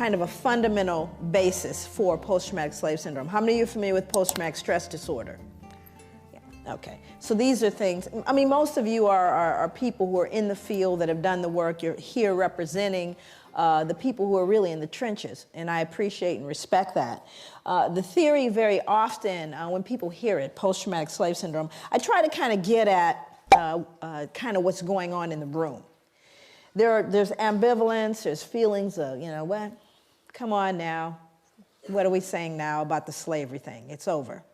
kind of a fundamental basis for post-traumatic slave syndrome. How many of you are familiar with post-traumatic stress disorder? Yeah. Okay, so these are things, I mean, most of you are people who are in the field that have done the work. You're here representing the people who are really in the trenches, and I appreciate and respect that. The theory very often, when people hear it, post-traumatic slave syndrome, I try to kind of get at kind of what's going on in the room. There's ambivalence, there's feelings of, you know, what? Come on now, what are we saying now about the slavery thing? It's over.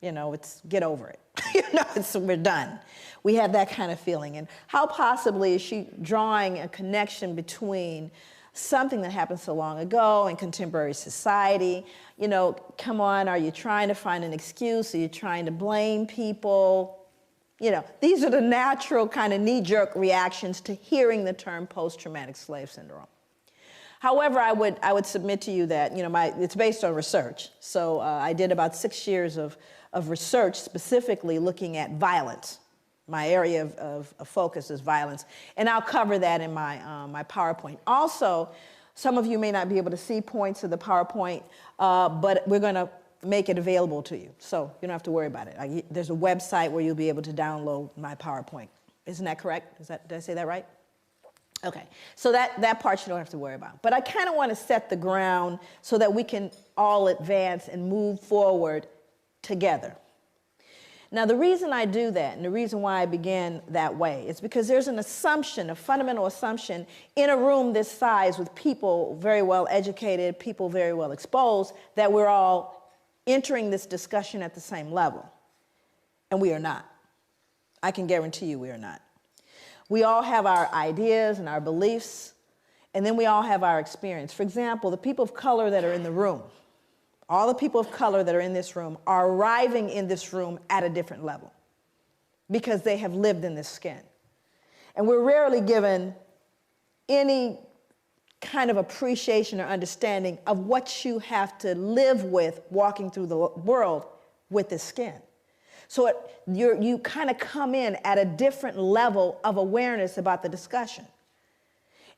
You know, get over it. You know, we're done. We have that kind of feeling. And how possibly is she drawing a connection between something that happened so long ago in contemporary society? You know, come on, are you trying to find an excuse? Are you trying to blame people? You know, these are the natural kind of knee-jerk reactions to hearing the term post-traumatic slave syndrome. However, I would submit to you that, you know, it's based on research. So I did about 6 years of research specifically looking at violence. My area of focus is violence, and I'll cover that in my PowerPoint. Also, some of you may not be able to see points of the PowerPoint, but we're going to make it available to you, so you don't have to worry about it. There's a website where you'll be able to download my PowerPoint. Isn't that correct? Did I say that right? Okay, so that part you don't have to worry about. But I kind of want to set the ground so that we can all advance and move forward together. Now, the reason I do that, and the reason why I began that way, is because there's an assumption, a fundamental assumption, in a room this size with people very well educated, people very well exposed, that we're all entering this discussion at the same level. And we are not. I can guarantee you we are not. We all have our ideas and our beliefs, and then we all have our experience. For example, the people of color that are in the room, all the people of color that are in this room are arriving in this room at a different level because they have lived in this skin. And we're rarely given any kind of appreciation or understanding of what you have to live with walking through the world with this skin. So you kind of come in at a different level of awareness about the discussion.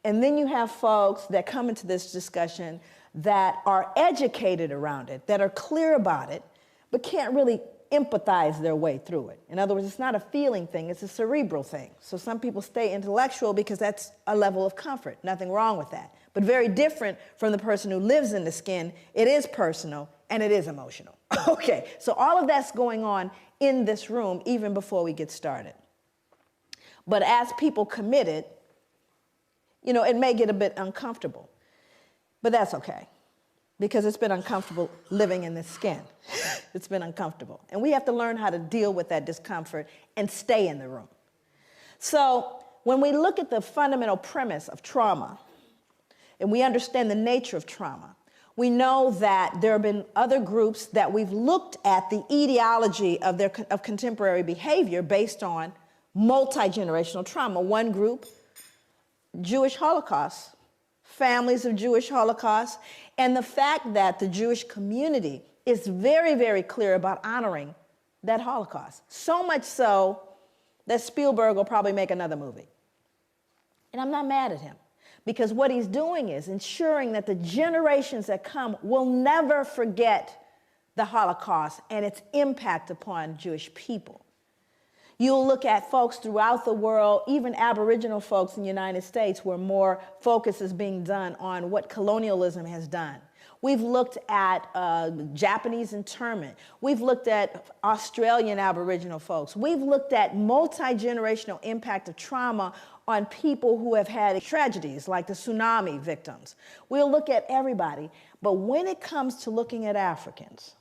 And then you have folks that come into this discussion that are educated around it, that are clear about it, but can't really empathize their way through it. In other words, it's not a feeling thing, it's a cerebral thing. So some people stay intellectual because that's a level of comfort. Nothing wrong with that. But very different from the person who lives in the skin. It is personal and it is emotional. Okay, so all of that's going on in this room even before we get started. But as people committed, you know, it may get a bit uncomfortable. But that's okay, because it's been uncomfortable living in this skin. It's been uncomfortable. And we have to learn how to deal with that discomfort and stay in the room. So when we look at the fundamental premise of trauma, and we understand the nature of trauma, we know that there have been other groups that we've looked at the etiology of contemporary behavior based on multi-generational trauma. One group, Jewish Holocaust, families of Jewish Holocaust, and the fact that the Jewish community is very, very clear about honoring that Holocaust. So much so that Spielberg will probably make another movie. And I'm not mad at him, because what he's doing is ensuring that the generations that come will never forget the Holocaust and its impact upon Jewish people. You'll look at folks throughout the world, even Aboriginal folks in the United States, where more focus is being done on what colonialism has done. We've looked at Japanese internment. We've looked at Australian Aboriginal folks. We've looked at multi-generational impact of trauma on people who have had tragedies like the tsunami victims. We'll look at everybody. But when it comes to looking at Africans,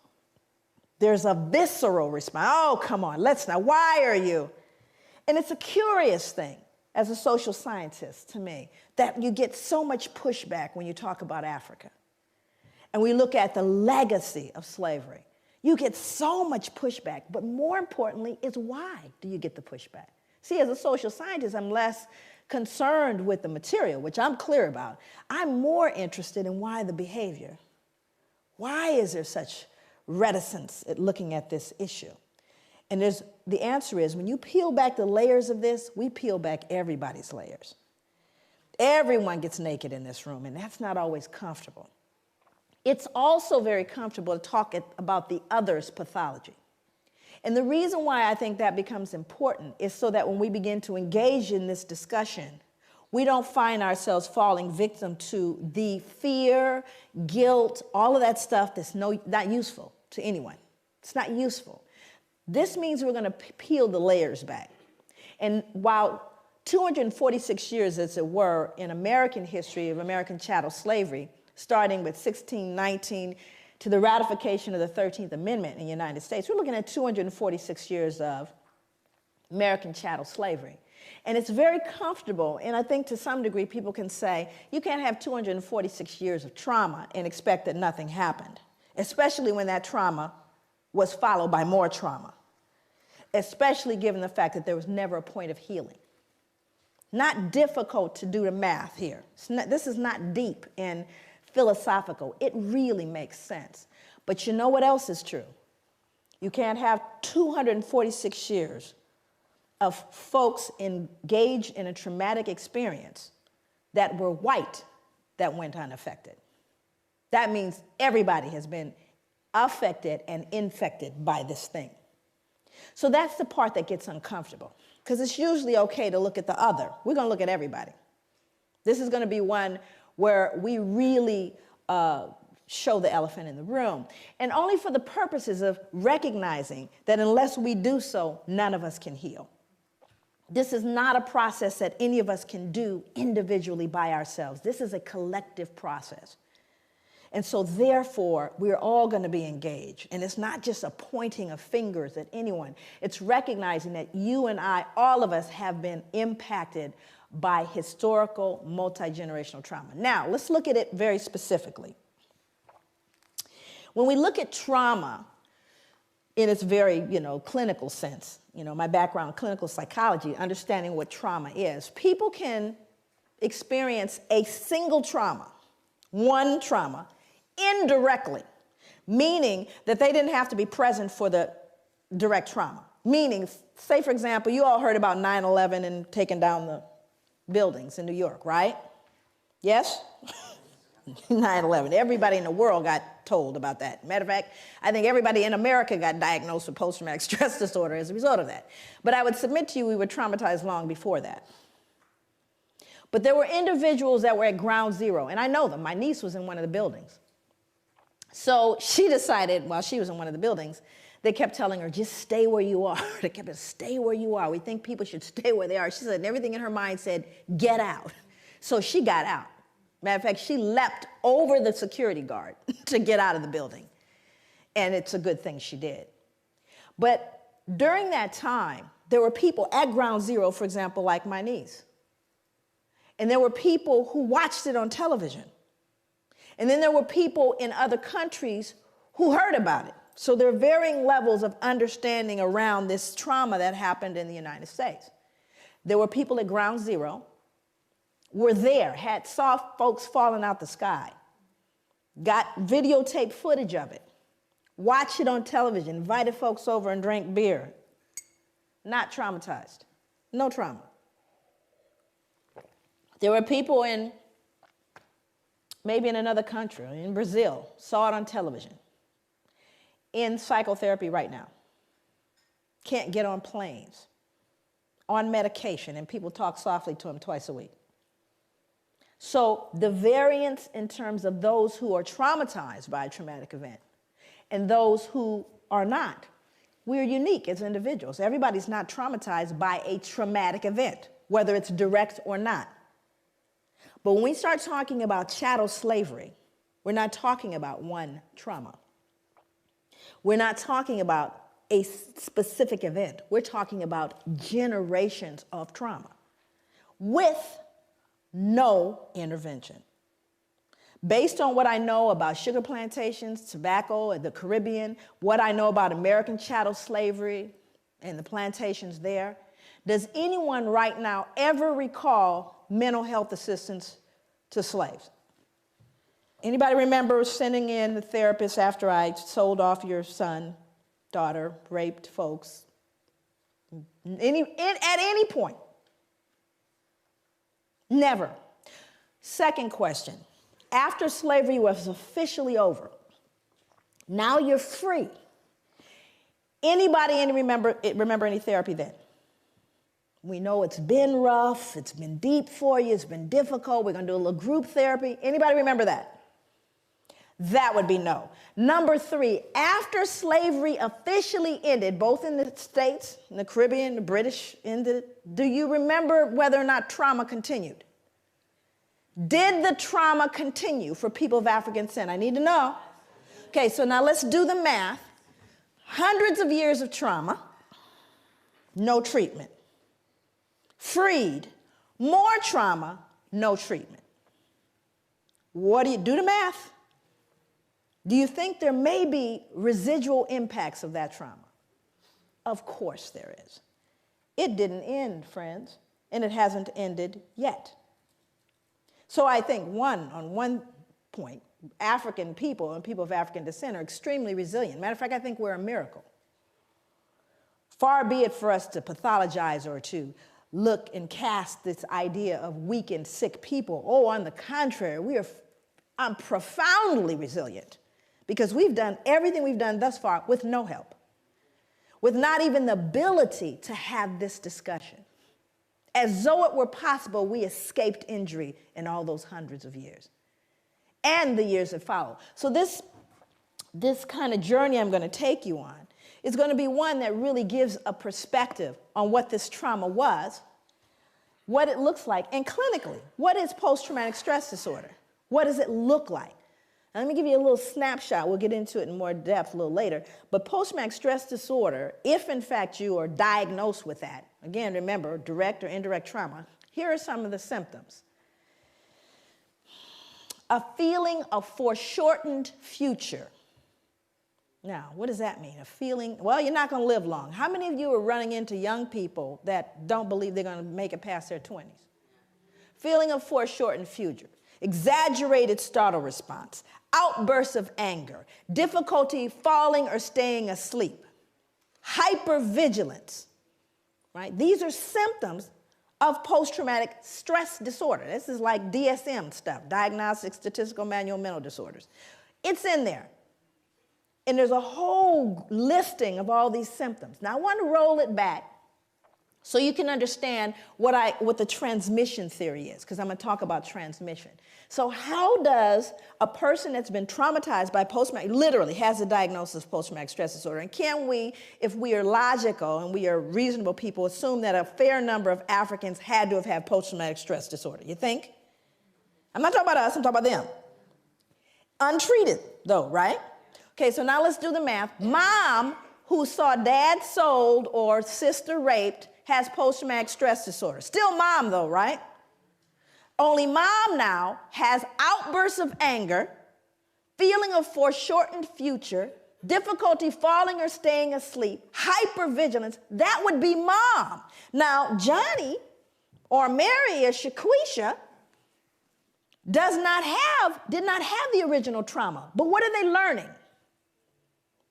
there's a visceral response. Oh, come on, let's not. Why are you? And it's a curious thing as a social scientist to me that you get so much pushback when you talk about Africa. And we look at the legacy of slavery. You get so much pushback, but more importantly is why do you get the pushback? See, as a social scientist, I'm less concerned with the material, which I'm clear about. I'm more interested in why the behavior. Why is there such reticence at looking at this issue? And the answer is, when you peel back the layers of this, we peel back everybody's layers. Everyone gets naked in this room, and that's not always comfortable. It's also very comfortable to talk about the other's pathology. And the reason why I think that becomes important is so that when we begin to engage in this discussion, we don't find ourselves falling victim to the fear, guilt, all of that stuff that's not useful to anyone. It's not useful. This means we're going to peel the layers back. And while 246 years, as it were, in American history of American chattel slavery, starting with 1619 to the ratification of the 13th Amendment in the United States, we're looking at 246 years of American chattel slavery. And it's very comfortable, and I think to some degree people can say, you can't have 246 years of trauma and expect that nothing happened, especially when that trauma was followed by more trauma, especially given the fact that there was never a point of healing. Not difficult to do the math here. This is not deep and philosophical. It really makes sense. But you know what else is true? You can't have 246 years of folks engaged in a traumatic experience that were white that went unaffected. That means everybody has been affected and infected by this thing. So that's the part that gets uncomfortable, because it's usually okay to look at the other. We're going to look at everybody. This is going to be one where we really show the elephant in the room, and only for the purposes of recognizing that unless we do so, none of us can heal. This is not a process that any of us can do individually by ourselves. This is a collective process. And so therefore, we're all going to be engaged. And it's not just a pointing of fingers at anyone. It's recognizing that you and I, all of us, have been impacted by historical multi-generational trauma. Now, let's look at it very specifically. When we look at trauma in its very, clinical sense, my background, clinical psychology, understanding what trauma is, people can experience a single trauma, one trauma, indirectly, meaning that they didn't have to be present for the direct trauma. Meaning, say, for example, you all heard about 9/11 and taking down the buildings in New York, right? Yes? 9/11. Everybody in the world got told about that. Matter of fact, I think everybody in America got diagnosed with post-traumatic stress disorder as a result of that. But I would submit to you we were traumatized long before that. But there were individuals that were at ground zero, and I know them. My niece was in one of the buildings. So she decided, while she was in one of the buildings, they kept telling her, just stay where you are. They kept saying, stay where you are. We think people should stay where they are. She said, and everything in her mind said, get out. So she got out. Matter of fact, she leapt over the security guard to get out of the building. And it's a good thing she did. But during that time, there were people at ground zero, for example, like my niece. And there were people who watched it on television. And then there were people in other countries who heard about it. So there are varying levels of understanding around this trauma that happened in the United States. There were people at ground zero, were there, saw folks falling out the sky, got videotape footage of it, watched it on television, invited folks over and drank beer. Not traumatized. No trauma. There were people maybe in another country, in Brazil, saw it on television, in psychotherapy right now, can't get on planes, on medication, and people talk softly to them twice a week. So the variance in terms of those who are traumatized by a traumatic event and those who are not, we're unique as individuals. Everybody's not traumatized by a traumatic event, whether it's direct or not. But when we start talking about chattel slavery, we're not talking about one trauma. We're not talking about a specific event. We're talking about generations of trauma with no intervention. Based on what I know about sugar plantations, tobacco, and the Caribbean, what I know about American chattel slavery and the plantations there, does anyone right now ever recall mental health assistance to slaves? Anybody remember sending in the therapist after I sold off your son, daughter, raped folks? At any point? Never. Second question. After slavery was officially over, now you're free. Anybody remember any therapy then? We know it's been rough, it's been deep for you, it's been difficult. We're going to do a little group therapy. Anybody remember that? That would be no. Number 3, after slavery officially ended, both in the States, in the Caribbean, the British ended, do you remember whether or not trauma continued? Did the trauma continue for people of African descent? I need to know. Okay, so now let's do the math. Hundreds of years of trauma, no treatment. Freed, more trauma, no treatment. What do you do the math? Do you think there may be residual impacts of that trauma? Of course there is. It didn't end, friends, and it hasn't ended yet. So I think on one point, African people and people of African descent are extremely resilient. Matter of fact, I think we're a miracle. Far be it for us to pathologize or to look and cast this idea of weak and sick people. Oh, on the contrary, I'm profoundly resilient because we've done everything we've done thus far with no help, with not even the ability to have this discussion. As though it were possible, we escaped injury in all those hundreds of years and the years that follow. So this kind of journey I'm going to take you on is going to be one that really gives a perspective on what this trauma was, what it looks like, and clinically, what is post-traumatic stress disorder? What does it look like? Now, let me give you a little snapshot. We'll get into it in more depth a little later. But post-traumatic stress disorder, if in fact you are diagnosed with that, again, remember, direct or indirect trauma, here are some of the symptoms. A feeling of foreshortened future. Now, what does that mean? A feeling, well, you're not going to live long. How many of you are running into young people that don't believe they're going to make it past their 20s? Feeling of foreshortened future. Exaggerated startle response. Outbursts of anger. Difficulty falling or staying asleep. Hypervigilance. Right? These are symptoms of post-traumatic stress disorder. This is like DSM stuff, Diagnostic Statistical Manual of Mental Disorders. It's in there. And there's a whole listing of all these symptoms. Now, I want to roll it back so you can understand what the transmission theory is, because I'm going to talk about transmission. So how does a person that's been traumatized by post-traumatic, literally has a diagnosis of post-traumatic stress disorder, and can we, if we are logical and we are reasonable people, assume that a fair number of Africans had to have had post-traumatic stress disorder? You think? I'm not talking about us, I'm talking about them. Untreated, though, right? Okay, so now let's do the math. Mom, who saw dad sold or sister raped, has post-traumatic stress disorder. Still mom, though, right? Only mom now has outbursts of anger, feeling of foreshortened future, difficulty falling or staying asleep, hypervigilance. That would be mom. Now, Johnny or Mary or Shaquisha did not have the original trauma. But what are they learning?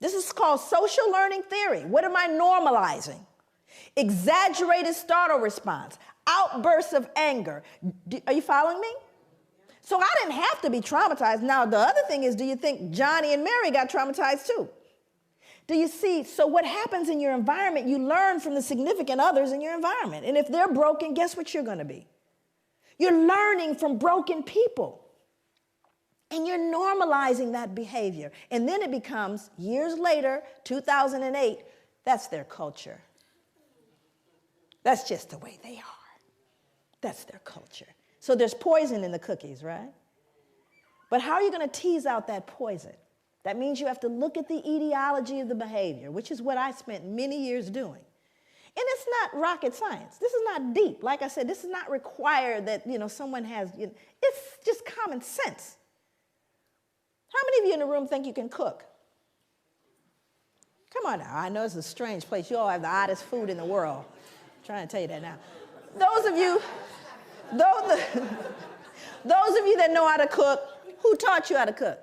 This is called social learning theory. What am I normalizing? Exaggerated startle response, outbursts of anger. Are you following me? So I didn't have to be traumatized. Now, the other thing is, do you think Johnny and Mary got traumatized too? Do you see? So what happens in your environment, you learn from the significant others in your environment. And if they're broken, guess what you're going to be? You're learning from broken people. And you're normalizing that behavior. And then it becomes, years later, 2008, that's their culture. That's just the way they are. That's their culture. So there's poison in the cookies, right? But how are you going to tease out that poison? That means you have to look at the etiology of the behavior, which is what I spent many years doing. And it's not rocket science. This is not deep. Like I said, this is not required that, someone has, it's just common sense. How many of you in the room think you can cook? Come on now. I know it's a strange place. You all have the oddest food in the world. I'm trying to tell you that now. Those of you that know how to cook, who taught you how to cook?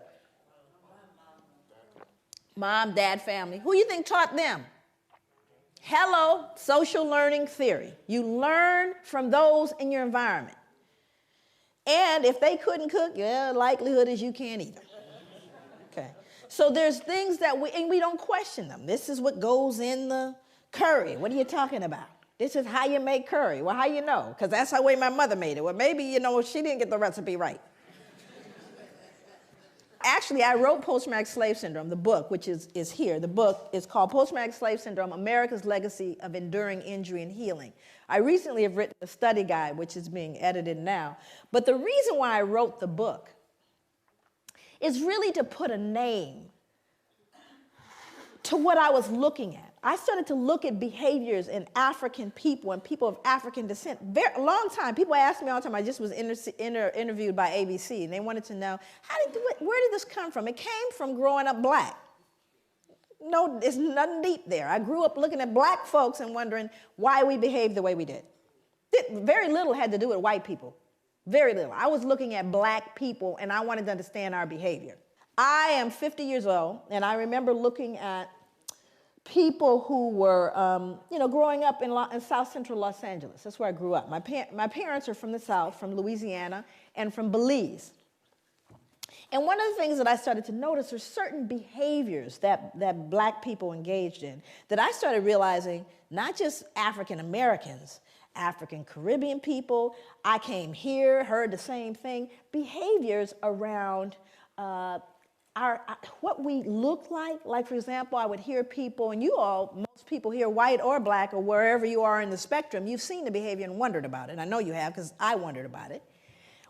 Mom, dad, family. Who you think taught them? Hello, social learning theory. You learn from those in your environment. And if they couldn't cook, yeah, likelihood is you can't either. Okay. So there's things that we don't question them. This is what goes in the curry. What are you talking about? This is how you make curry. Well, how you know? Because that's the way my mother made it. Well, maybe, she didn't get the recipe right. Actually, I wrote Post-Traumatic Slave Syndrome, the book, which is here. The book is called Post-Traumatic Slave Syndrome, America's Legacy of Enduring Injury and Healing. I recently have written a study guide, which is being edited now. But the reason why I wrote the book is really to put a name to what I was looking at. I started to look at behaviors in African people and people of African descent. A long time, people ask me all the time, I just was interviewed by ABC, and they wanted to know, where did this come from? It came from growing up black. No, there's nothing deep there. I grew up looking at black folks and wondering why we behaved the way we did. Very little had to do with white people. Very little. I was looking at black people, and I wanted to understand our behavior. I am 50 years old, and I remember looking at people who were, growing up in South Central Los Angeles. That's where I grew up. My parents are from the South, from Louisiana, and from Belize. And one of the things that I started to notice are certain behaviors that black people engaged in that I started realizing, not just African Americans, African Caribbean people, I came here, heard the same thing, behaviors around what we look like. Like, for example, I would hear people, and most people here, white or black or wherever you are in the spectrum, you've seen the behavior and wondered about it. I know you have, because I wondered about it.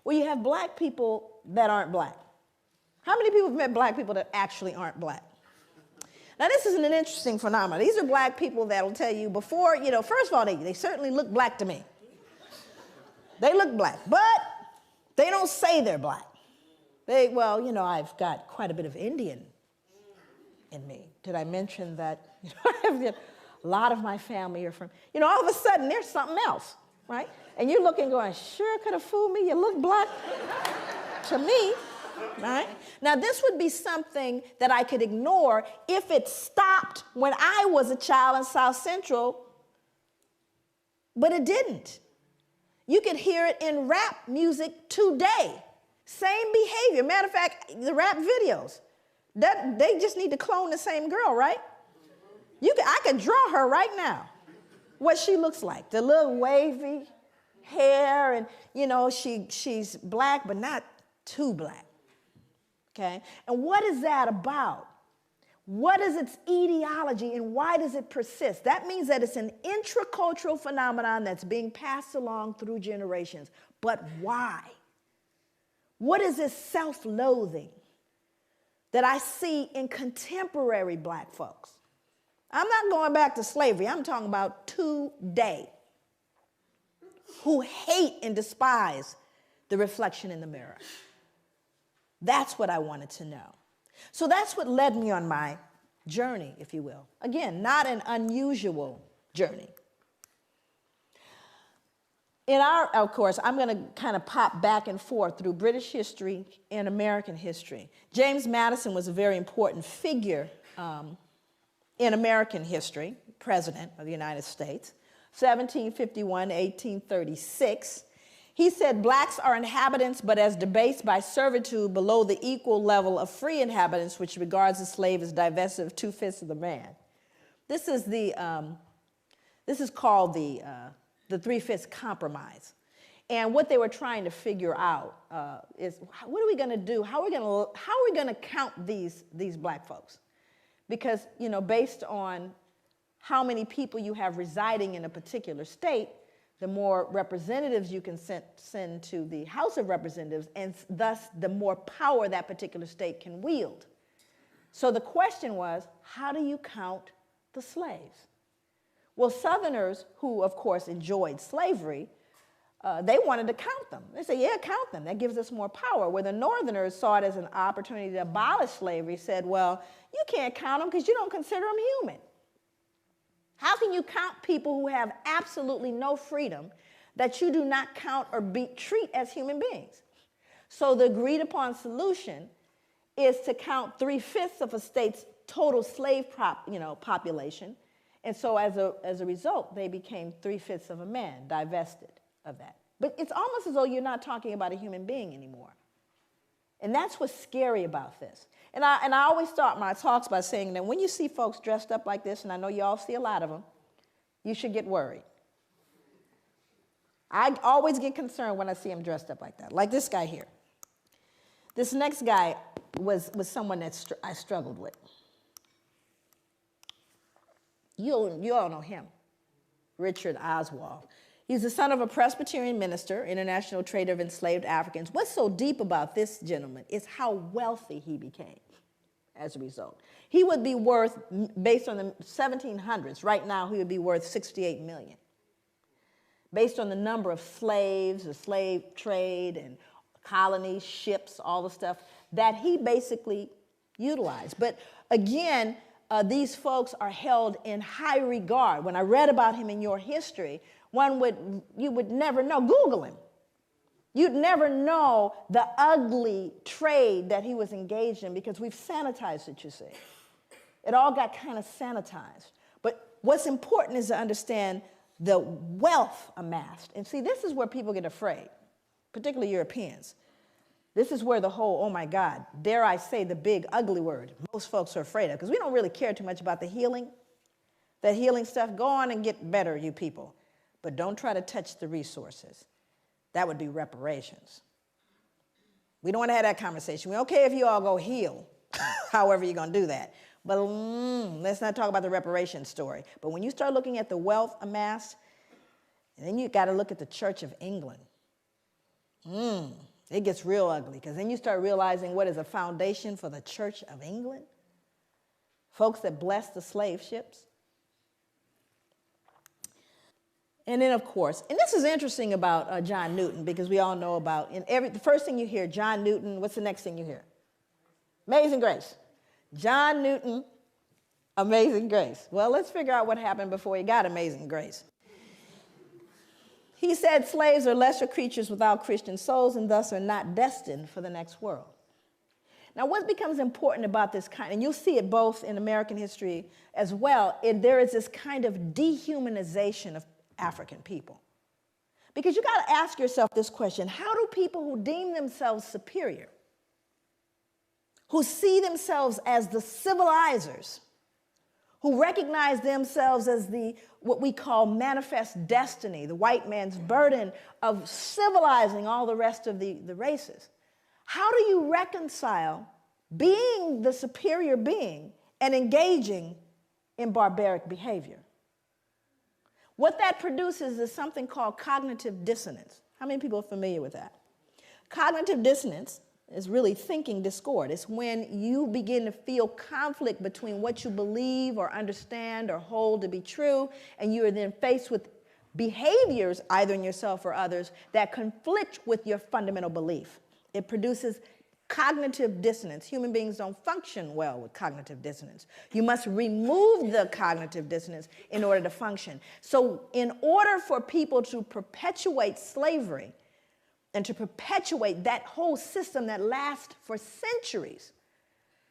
Well, you have black people that aren't black. How many people have met black people that actually aren't black? Now, this is an interesting phenomenon. These are black people that will tell you before, first of all, they certainly look black to me. They look black, but they don't say they're black. I've got quite a bit of Indian in me. Did I mention that? A lot of my family are from, all of a sudden there's something else, right? And you're looking going, sure could have fooled me. You look black to me, right? Now, this would be something that I could ignore if it stopped when I was a child in South Central, but it didn't. You could hear it in rap music today. Same behavior. Matter of fact, the rap videos, they just need to clone the same girl, right? I could draw her right now, what she looks like. The little wavy hair, and, she's black, but not too black, okay? And what is that about? What is its etiology, and why does it persist? That means that it's an intracultural phenomenon that's being passed along through generations. But why? What is this self-loathing that I see in contemporary black folks? I'm not going back to slavery. I'm talking about today, who hate and despise the reflection in the mirror. That's what I wanted to know. So that's what led me on my journey, if you will. Again, not an unusual journey. Of course, I'm going to kind of pop back and forth through British history and American history. James Madison was a very important figure in American history, President of the United States, 1751 to 1836. He said, blacks are inhabitants, but as debased by servitude below the equal level of free inhabitants, which regards the slave as divested of 2/5 of the man. This is called the 3/5 compromise. And what they were trying to figure out is, what are we going to do? How are we going to count these black folks? Because, based on how many people you have residing in a particular state, the more representatives you can send to the House of Representatives, and thus the more power that particular state can wield. So the question was, how do you count the slaves? Well, Southerners, who of course enjoyed slavery, they wanted to count them. They said, yeah, count them. That gives us more power. Where the Northerners saw it as an opportunity to abolish slavery, said, well, you can't count them because you don't consider them human. How can you count people who have absolutely no freedom that you do not count or treat as human beings? So the agreed upon solution is to count 3/5 of a state's total slave population. And so as a result, they became 3/5 of a man, divested of that. But it's almost as though you're not talking about a human being anymore. And that's what's scary about this. And I always start my talks by saying that when you see folks dressed up like this, and I know you all see a lot of them, you should get worried. I always get concerned when I see them dressed up like that, like this guy here. This next guy was someone that I struggled with. You all know him, Richard Oswald. He's the son of a Presbyterian minister, international trader of enslaved Africans. What's so deep about this gentleman is how wealthy he became as a result. He would be worth, based on the 1700s, right now he would be worth 68 million. Based on the number of slaves, the slave trade, and colonies, ships, all the stuff that he basically utilized. But again, these folks are held in high regard. When I read about him in your history, you would never know. Google him. You'd never know the ugly trade that he was engaged in because we've sanitized it, you see. It all got kind of sanitized. But what's important is to understand the wealth amassed. And see, this is where people get afraid, particularly Europeans. This is where the whole, oh my God, dare I say the big ugly word, most folks are afraid of, because we don't really care too much about the healing. That healing stuff, go on and get better, you people. But don't try to touch the resources. That would be reparations. We don't want to have that conversation. We're okay if you all go heal, however you're going to do that. But let's not talk about the reparations story. But when you start looking at the wealth amassed, and then you got to look at the Church of England. It gets real ugly, because then you start realizing what is a foundation for the Church of England. Folks that blessed the slave ships. And then, of course, and this is interesting about John Newton, because we all know about, the first thing you hear, John Newton, what's the next thing you hear? Amazing Grace. John Newton, Amazing Grace. Well, let's figure out what happened before he got Amazing Grace. He said slaves are lesser creatures without Christian souls and thus are not destined for the next world. Now, what becomes important about this kind, and you'll see it both in American history as well, there is this kind of dehumanization of African people. Because you got to ask yourself this question: how do people who deem themselves superior, who see themselves as the civilizers, who recognize themselves as what we call manifest destiny, the white man's burden of civilizing all the rest of the races, how do you reconcile being the superior being and engaging in barbaric behavior? What that produces is something called cognitive dissonance. How many people are familiar with that? Cognitive dissonance is really thinking discord. It's when you begin to feel conflict between what you believe or understand or hold to be true, and you are then faced with behaviors, either in yourself or others, that conflict with your fundamental belief. It produces cognitive dissonance. Human beings don't function well with cognitive dissonance. You must remove the cognitive dissonance in order to function. So in order for people to perpetuate slavery and to perpetuate that whole system that lasts for centuries,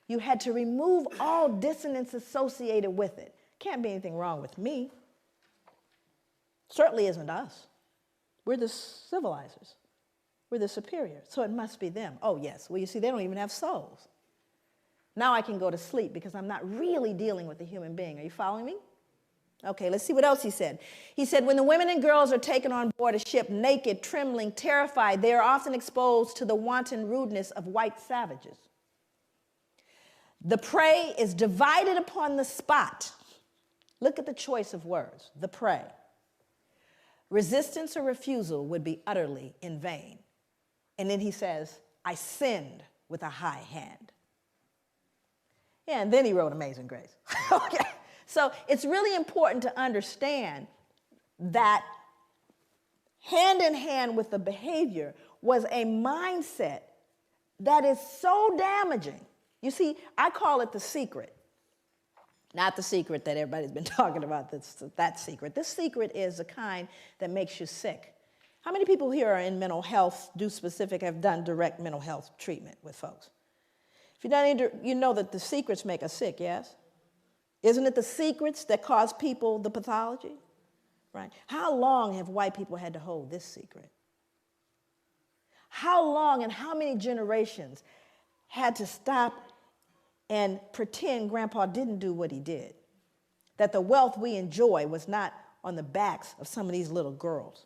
you had to remove all dissonance associated with it. Can't be anything wrong with me. Certainly isn't us. We're the civilizers. We're the superior, so it must be them. Oh, yes. Well, you see, they don't even have souls. Now I can go to sleep because I'm not really dealing with a human being. Are you following me? Okay, let's see what else he said. He said, when the women and girls are taken on board a ship naked, trembling, terrified, they are often exposed to the wanton rudeness of white savages. The prey is divided upon the spot. Look at the choice of words, the prey. Resistance or refusal would be utterly in vain. And then he says, I sinned with a high hand. Yeah, and then he wrote Amazing Grace. Okay. So it's really important to understand that hand in hand with the behavior was a mindset that is so damaging. You see, I call it the secret. Not the secret that everybody's been talking about, that secret. This secret is the kind that makes you sick. How many people here are in mental health, have done direct mental health treatment with folks? If you've done you know that the secrets make us sick, yes? Isn't it the secrets that cause people the pathology? Right? How long have white people had to hold this secret? How long and how many generations had to stop and pretend Grandpa didn't do what he did? That the wealth we enjoy was not on the backs of some of these little girls.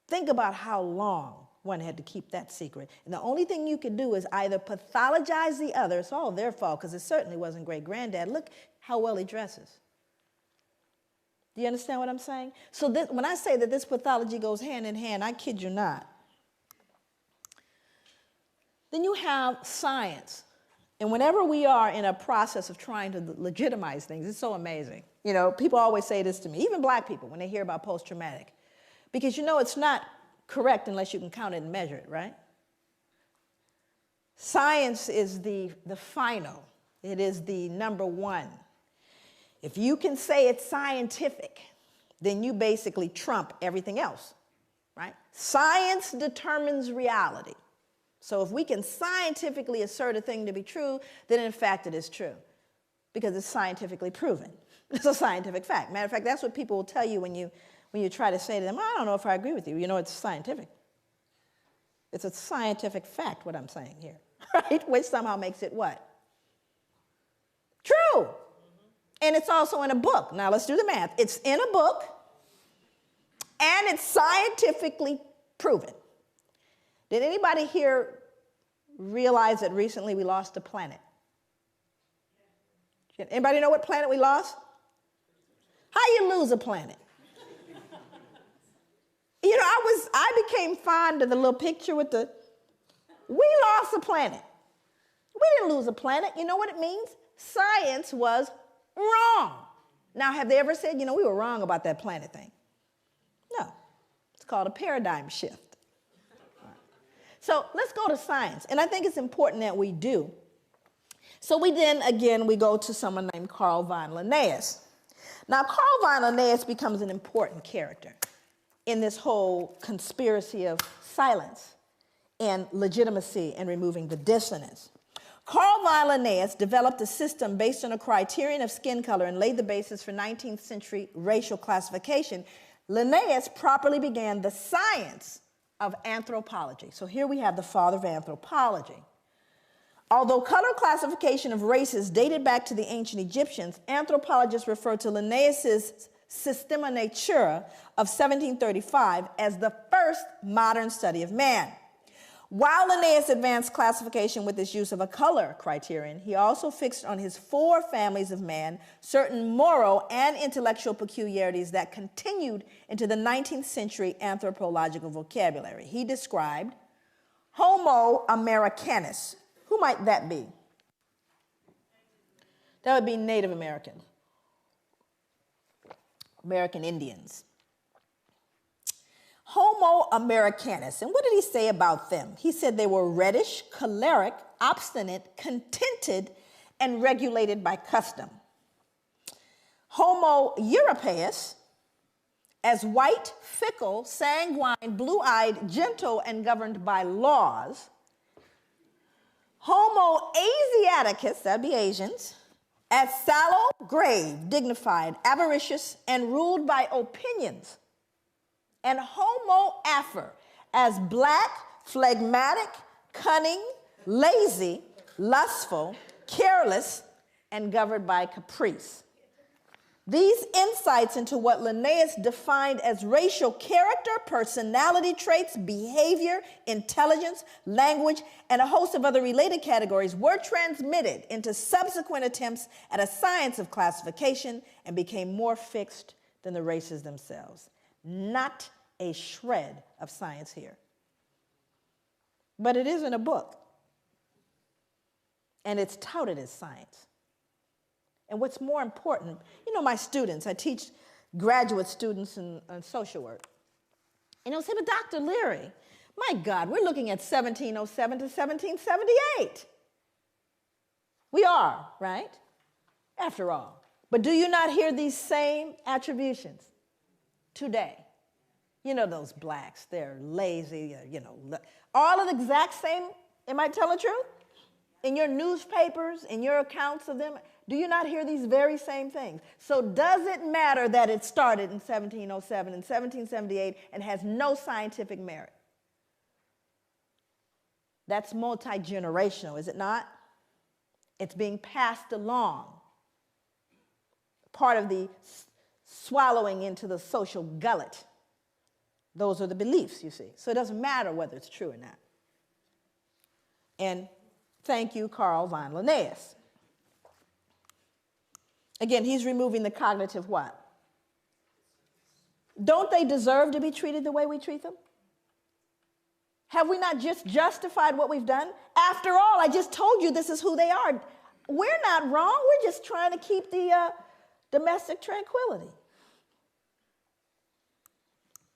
Think about how long one had to keep that secret. And the only thing you could do is either pathologize the other. It's all their fault, because it certainly wasn't great-granddad. Look how well he dresses. Do you understand what I'm saying? So when I say that this pathology goes hand in hand, I kid you not. Then you have science. And whenever we are in a process of trying to legitimize things, it's so amazing. You know, people always say this to me, even black people, when they hear about post-traumatic. Because you know it's not correct unless you can count it and measure it, right? Science is the final. It is the number one. If you can say it's scientific, then you basically trump everything else, right? Science determines reality. So if we can scientifically assert a thing to be true, then in fact it is true, because it's scientifically proven. It's a scientific fact. Matter of fact, that's what people will tell you when you try to say to them, I don't know if I agree with you. You know, it's scientific. It's a scientific fact, what I'm saying here, right? Which somehow makes it what? True. And it's also in a book. Now let's do the math. It's in a book, and it's scientifically proven. Did anybody here realize that recently we lost a planet? Anybody know what planet we lost? How you lose a planet? You know, I became fond of the little picture with we lost a planet. We didn't lose a planet. You know what it means? Science was wrong. Now, have they ever said, you know, we were wrong about that planet thing? No. It's called a paradigm shift. So let's go to science. And I think it's important that we do. So we go to someone named Carl von Linnaeus. Now, Carl von Linnaeus becomes an important character in this whole conspiracy of silence and legitimacy and removing the dissonance. Carl von Linnaeus developed a system based on a criterion of skin color and laid the basis for 19th century racial classification. Linnaeus properly began the science of anthropology. So here we have the father of anthropology. Although color classification of races dated back to the ancient Egyptians, anthropologists refer to Linnaeus's Systema Naturae of 1735 as the first modern study of man. While Linnaeus advanced classification with his use of a color criterion, he also fixed on his 4 families of man certain moral and intellectual peculiarities that continued into the 19th century anthropological vocabulary. He described Homo Americanus. Who might that be? That would be Native Americans, American Indians. Homo Americanus. And what did he say about them? He said they were reddish, choleric, obstinate, contented, and regulated by custom. Homo Europaeus, as white, fickle, sanguine, blue-eyed, gentle, and governed by laws. Homo Asiaticus, that'd be Asians, as sallow, grave, dignified, avaricious, and ruled by opinions. And Homo Afer, as black, phlegmatic, cunning, lazy, lustful, careless, and governed by caprice. These insights into what Linnaeus defined as racial character, personality traits, behavior, intelligence, language, and a host of other related categories were transmitted into subsequent attempts at a science of classification and became more fixed than the races themselves. Not a shred of science here. But it is in a book. And it's touted as science. And what's more important, you know, my students, I teach graduate students in social work. And they'll say, but Dr. Leary, my God, we're looking at 1707 to 1778. We are, right? After all. But do you not hear these same attributions today? You know, those blacks, they're lazy, you know, all of the exact same, am I telling the truth? In your newspapers, in your accounts of them, do you not hear these very same things? So does it matter that it started in 1707 and 1778 and has no scientific merit? That's multi-generational, is it not? It's being passed along. Part of the swallowing into the social gullet. Those are the beliefs, you see. So it doesn't matter whether it's true or not. And thank you, Carl von Linnaeus. Again, he's removing the cognitive what? Don't they deserve to be treated the way we treat them? Have we not just justified what we've done? After all, I just told you this is who they are. We're not wrong. We're just trying to keep the domestic tranquility.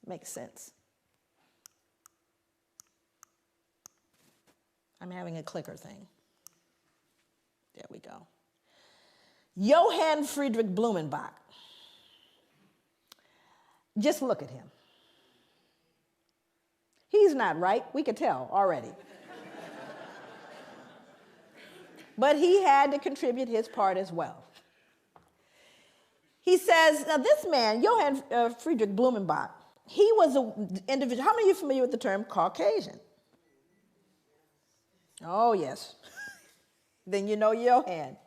Makes sense. I'm having a clicker thing. There we go. Johann Friedrich Blumenbach. Just look at him. He's not right. We could tell already. But he had to contribute his part as well. He says, now this man, Johann Friedrich Blumenbach, he was an individual. How many of you are familiar with the term Caucasian? Oh, yes. Then you know Johann.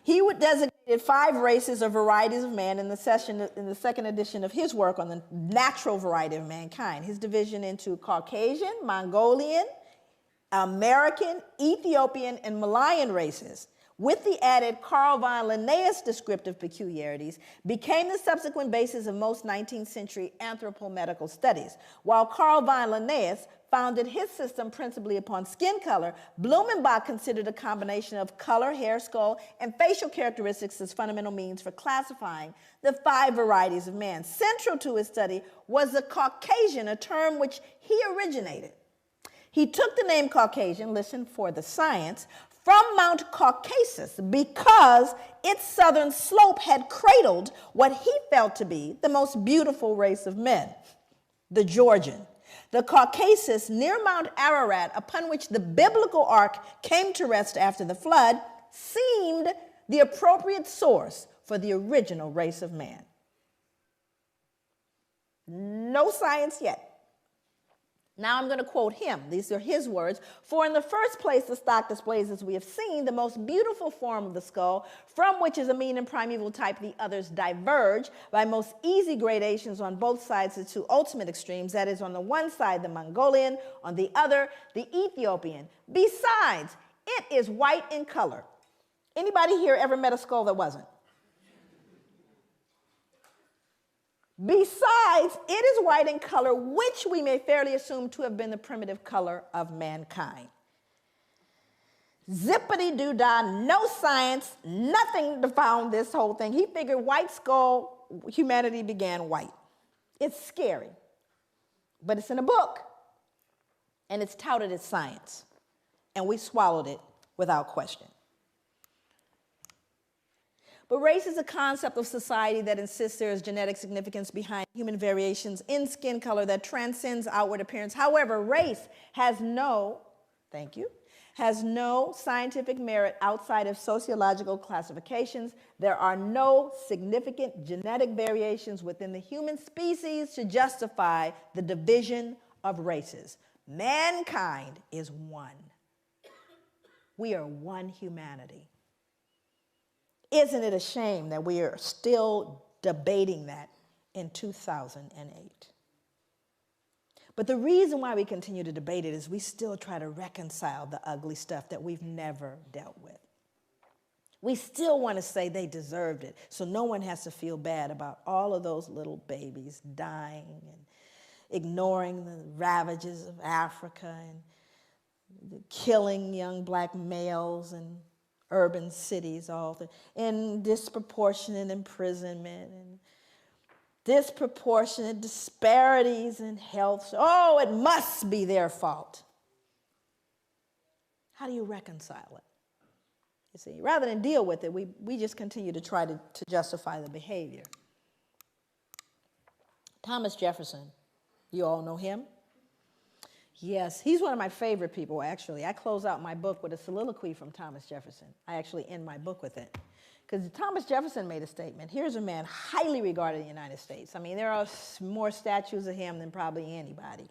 He designated 5 races or varieties of man in the second edition of his work on the natural variety of mankind. His division into Caucasian, Mongolian, American, Ethiopian, and Malayan races, with the added Carl von Linnaeus descriptive peculiarities, became the subsequent basis of most 19th century anthropomedical studies. While Carl von Linnaeus founded his system principally upon skin color, Blumenbach considered a combination of color, hair, skull, and facial characteristics as fundamental means for classifying the 5 varieties of man. Central to his study was the Caucasian, a term which he originated. He took the name Caucasian, listen for the science, from Mount Caucasus because its southern slope had cradled what he felt to be the most beautiful race of men, the Georgian. The Caucasus near Mount Ararat, upon which the biblical ark came to rest after the flood, seemed the appropriate source for the original race of man. No science yet. Now I'm going to quote him. These are his words. For in the first place, the stock displays, as we have seen, the most beautiful form of the skull, from which as a mean and primeval type the others diverge by most easy gradations on both sides to 2 ultimate extremes. That is, on the one side, the Mongolian, on the other, the Ethiopian. Besides, it is white in color. Anybody here ever met a skull that wasn't? Besides, it is white in color, which we may fairly assume to have been the primitive color of mankind. Zippity-doo-dah, no science, nothing to found this whole thing. He figured white skull, humanity began white. It's scary, but it's in a book, and it's touted as science, and we swallowed it without question. But race is a concept of society that insists there is genetic significance behind human variations in skin color that transcends outward appearance. However, race has no scientific merit outside of sociological classifications. There are no significant genetic variations within the human species to justify the division of races. Mankind is one. We are one humanity. Isn't it a shame that we are still debating that in 2008? But the reason why we continue to debate it is we still try to reconcile the ugly stuff that we've never dealt with. We still want to say they deserved it, so no one has to feel bad about all of those little babies dying and ignoring the ravages of Africa and killing young black males and urban cities, and disproportionate imprisonment and disproportionate disparities in health. Oh, it must be their fault. How do you reconcile it? You see, rather than deal with it, we just continue to try to justify the behavior. Thomas Jefferson, you all know him? Yes, he's one of my favorite people, actually. I close out my book with a soliloquy from Thomas Jefferson. I actually end my book with it. Because Thomas Jefferson made a statement. Here's a man highly regarded in the United States. I mean, there are more statues of him than probably anybody.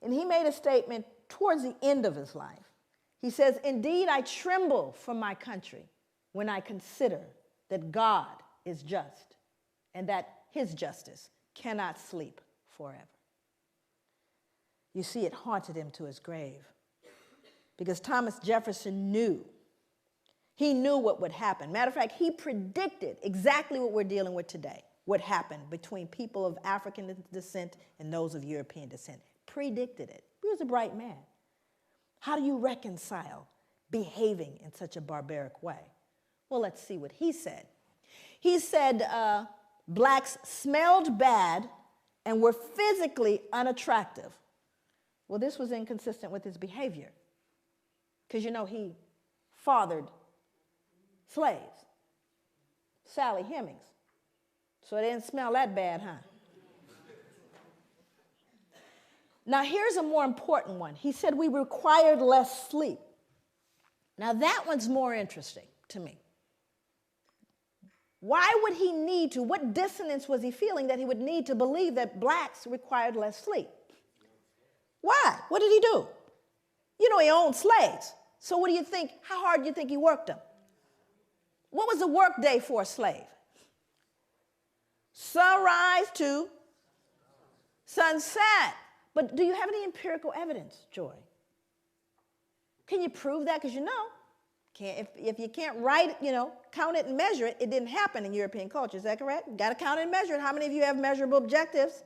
And he made a statement towards the end of his life, he says, "Indeed, I tremble for my country when I consider that God is just and that his justice cannot sleep forever." You see, it haunted him to his grave because Thomas Jefferson knew. He knew what would happen. Matter of fact, he predicted exactly what we're dealing with today, what happened between people of African descent and those of European descent. Predicted it. He was a bright man. How do you reconcile behaving in such a barbaric way? Well, let's see what he said. He said blacks smelled bad and were physically unattractive. Well, this was inconsistent with his behavior because, you know, he fathered slaves, Sally Hemings. So it didn't smell that bad, huh? Now, here's a more important one. He said we required less sleep. Now, that one's more interesting to me. Why would he need to? What dissonance was he feeling that he would need to believe that blacks required less sleep? Why? What did he do? You know, he owned slaves. So what do you think? How hard do you think he worked them? What was a work day for a slave? Sunrise to sunset. But do you have any empirical evidence, Joy? Can you prove that? Because you know, if you can't write it, you know, count it and measure it, it didn't happen in European culture. Is that correct? You got to count it and measure it. How many of you have measurable objectives?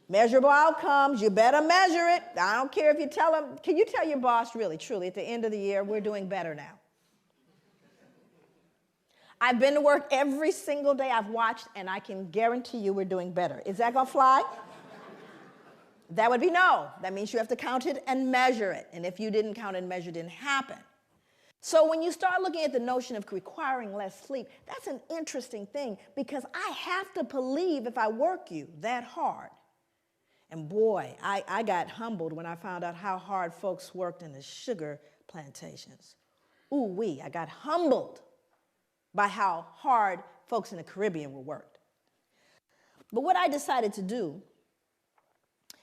Measurable outcomes. You better measure it. I don't care if you tell them. Can you tell your boss really, truly, at the end of the year, we're doing better now? I've been to work every single day I've watched, and I can guarantee you we're doing better. Is that going to fly? That would be no. That means you have to count it and measure it. And if you didn't count it and measure it, it didn't happen. So when you start looking at the notion of requiring less sleep, that's an interesting thing because I have to believe if I work you that hard. And boy, I got humbled when I found out how hard folks worked in the sugar plantations. Ooh-wee, I got humbled by how hard folks in the Caribbean were worked. But what I decided to do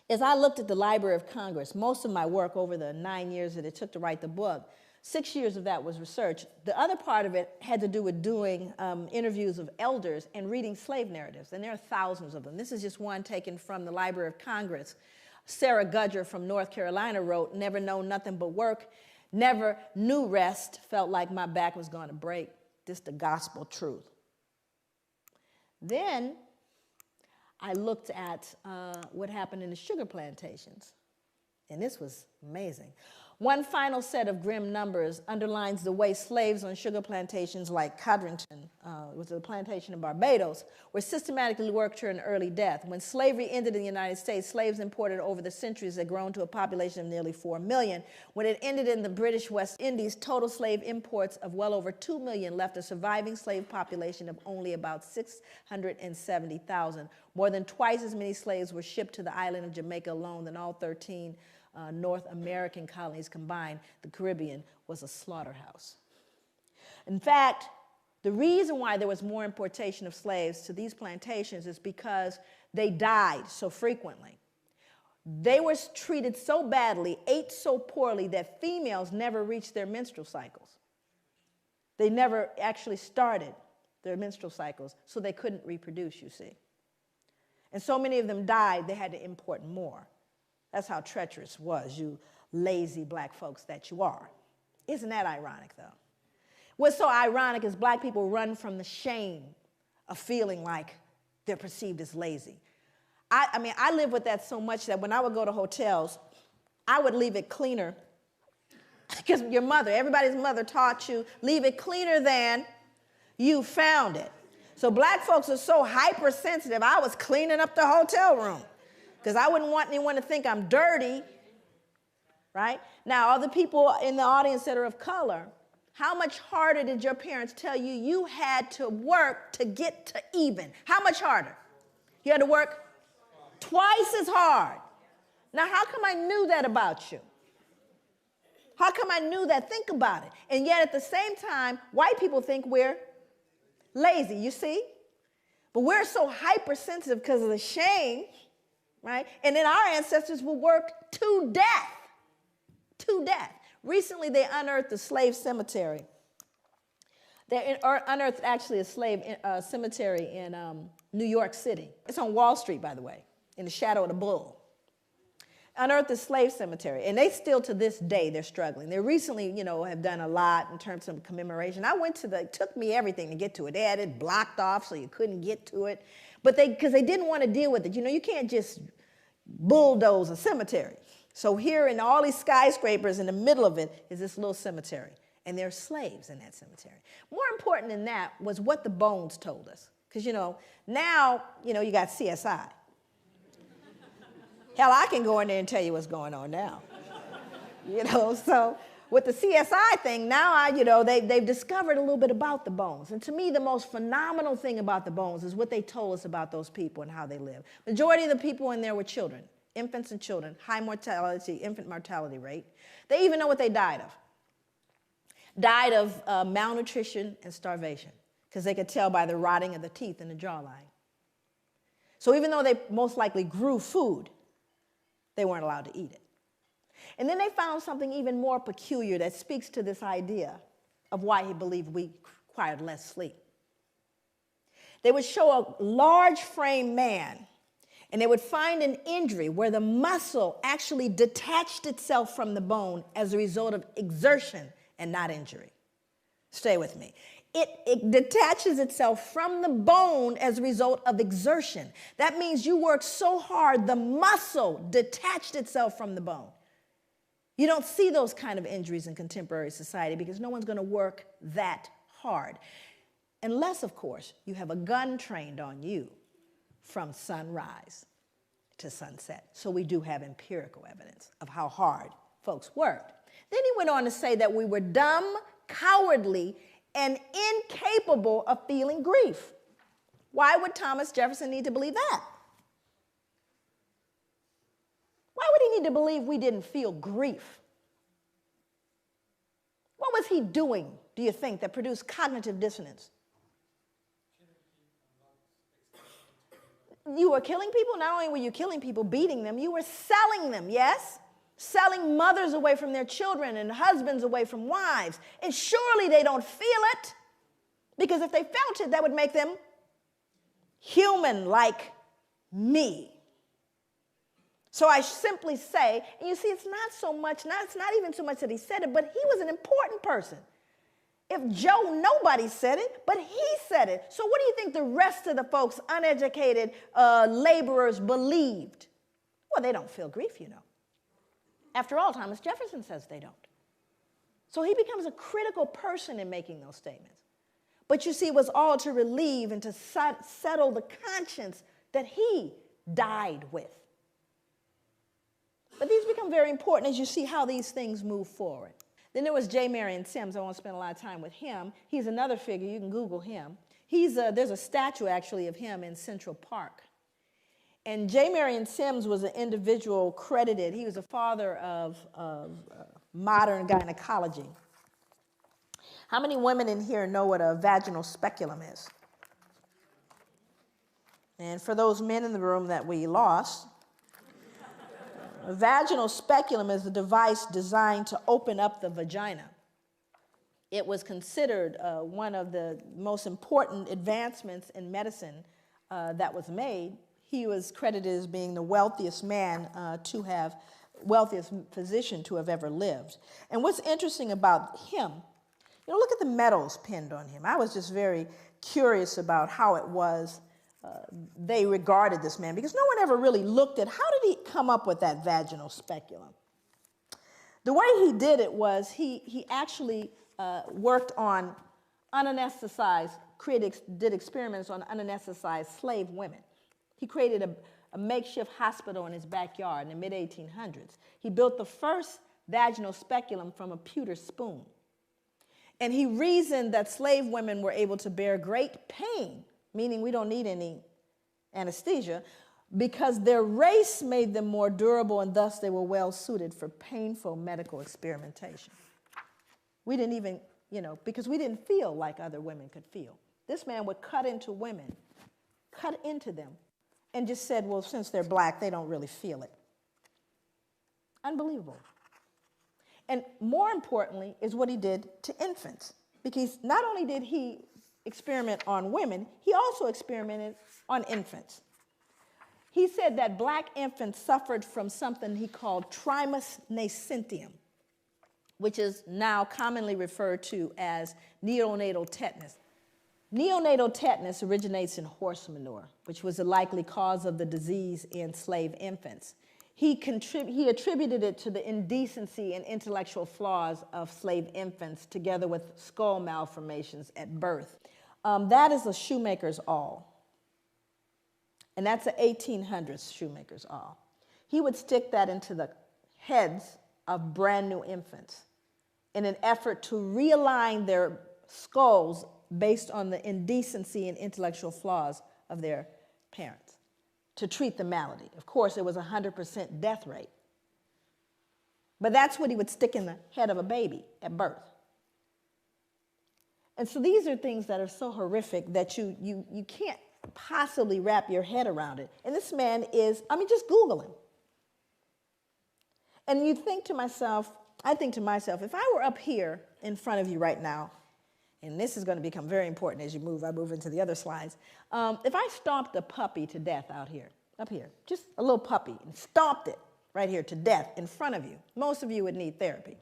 is I looked at the Library of Congress. Most of my work over the 9 years that it took to write the book, 6 years of that was research. The other part of it had to do with doing interviews of elders and reading slave narratives, and there are thousands of them. This is just one taken from the Library of Congress. Sarah Gudger from North Carolina wrote, "Never known nothing but work, never knew rest, felt like my back was going to break. This the gospel truth." Then I looked at what happened in the sugar plantations, and this was amazing. One final set of grim numbers underlines the way slaves on sugar plantations like Codrington, was a plantation in Barbados, were systematically worked to an early death. When slavery ended in the United States, slaves imported over the centuries had grown to a population of nearly 4 million. When it ended in the British West Indies, total slave imports of well over 2 million left a surviving slave population of only about 670,000. More than twice as many slaves were shipped to the island of Jamaica alone than all 13 North American colonies combined. The Caribbean was a slaughterhouse. In fact, the reason why there was more importation of slaves to these plantations is because they died so frequently. They were treated so badly, ate so poorly, that females never reached their menstrual cycles. They never actually started their menstrual cycles, so they couldn't reproduce, you see. And so many of them died, they had to import more. That's how treacherous was, you lazy black folks that you are. Isn't that ironic, though? What's so ironic is black people run from the shame of feeling like they're perceived as lazy. I mean, I live with that so much that when I would go to hotels, I would leave it cleaner. Because your mother, everybody's mother taught you, leave it cleaner than you found it. So black folks are so hypersensitive, I was cleaning up the hotel room. Because I wouldn't want anyone to think I'm dirty, right? Now, other people in the audience that are of color, how much harder did your parents tell you you had to work to get to even? How much harder? You had to work twice as hard. Now, how come I knew that about you? How come I knew that? Think about it. And yet, at the same time, white people think we're lazy, you see? But we're so hypersensitive because of the shame, right? And then our ancestors were worked to death to death. Recently, they unearthed the slave cemetery. They unearthed actually a slave cemetery in New York City. It's on Wall Street, by the way, in the shadow of the bull. Unearthed the slave cemetery, and they still to this day, they're struggling. They recently, have done a lot in terms of commemoration. I went to it took me everything to get to it. They had it blocked off so you couldn't get to it, but because they didn't want to deal with it. You can't just bulldoze a cemetery. So here in all these skyscrapers in the middle of it is this little cemetery, and there are slaves in that cemetery. More important than that was what the bones told us, because now you got CSI. Hell, I can go in there and tell you what's going on now. So with the CSI thing, now they've discovered a little bit about the bones. And to me, the most phenomenal thing about the bones is what they told us about those people and how they live. Majority of the people in there were children, infants and children, high mortality, infant mortality rate. They even know what they died of. Died of malnutrition and starvation, because they could tell by the rotting of the teeth and the jawline. So even though they most likely grew food, they weren't allowed to eat it. And then they found something even more peculiar that speaks to this idea of why he believed we required less sleep. They would show a large frame man, and they would find an injury where the muscle actually detached itself from the bone as a result of exertion and not injury. Stay with me. It detaches itself from the bone as a result of exertion. That means you work so hard, the muscle detached itself from the bone. You don't see those kind of injuries in contemporary society because no one's going to work that hard. Unless, of course, you have a gun trained on you from sunrise to sunset. So we do have empirical evidence of how hard folks worked. Then he went on to say that we were dumb, cowardly, and incapable of feeling grief. Why would Thomas Jefferson need to believe that? Why would he need to believe we didn't feel grief? What was he doing, do you think, that produced cognitive dissonance? You were killing people. Not only were you killing people, beating them, you were selling them, yes? Selling mothers away from their children and husbands away from wives. And surely they don't feel it, because if they felt it, that would make them human like me. So I simply say, and you see, it's not even so much that he said it, but he was an important person. If Joe, nobody said it, but he said it. So what do you think the rest of the folks, uneducated laborers, believed? Well, they don't feel grief, After all, Thomas Jefferson says they don't. So he becomes a critical person in making those statements. But you see, it was all to relieve and to settle the conscience that he died with. But these become very important as you see how these things move forward. Then there was J. Marion Sims. I won't spend a lot of time with him. He's another figure. You can Google him. There's a statue, actually, of him in Central Park. And J. Marion Sims was an individual credited. He was a father of modern gynecology. How many women in here know what a vaginal speculum is? And for those men in the room that we lost, a vaginal speculum is a device designed to open up the vagina. It was considered one of the most important advancements in medicine that was made. He was credited as being the wealthiest wealthiest physician to have ever lived. And what's interesting about him, look at the medals pinned on him. I was just very curious about how it was they regarded this man, because no one ever really looked at how did he come up with that vaginal speculum. The way he did it was he actually worked on did experiments on unanesthetized slave women. He created a makeshift hospital in his backyard in the mid-1800s. He built the first vaginal speculum from a pewter spoon. And he reasoned that slave women were able to bear great pain, meaning we don't need any anesthesia, because their race made them more durable, and thus they were well suited for painful medical experimentation. We didn't even, because we didn't feel like other women could feel. This man would cut into women, cut into them, and just said, well, since they're black, they don't really feel it. Unbelievable. And more importantly is what he did to infants. Because not only did he experiment on women, he also experimented on infants. He said that black infants suffered from something he called trimus nascentium, which is now commonly referred to as neonatal tetanus. Neonatal tetanus originates in horse manure, which was a likely cause of the disease in slave infants. He attributed it to the indecency and intellectual flaws of slave infants, together with skull malformations at birth. That is a shoemaker's awl. And that's an 1800s shoemaker's awl. He would stick that into the heads of brand new infants in an effort to realign their skulls based on the indecency and intellectual flaws of their parents, to treat the malady. Of course, it was 100% death rate. But that's what he would stick in the head of a baby at birth. And so these are things that are so horrific that you can't possibly wrap your head around it. And this man is, just Google him. And you think to myself, I think to myself, if I were up here in front of you right now, and this is going to become very important as I move into the other slides. If I stomped a puppy to death out here, up here, just a little puppy, and stomped it right here to death in front of you, most of you would need therapy.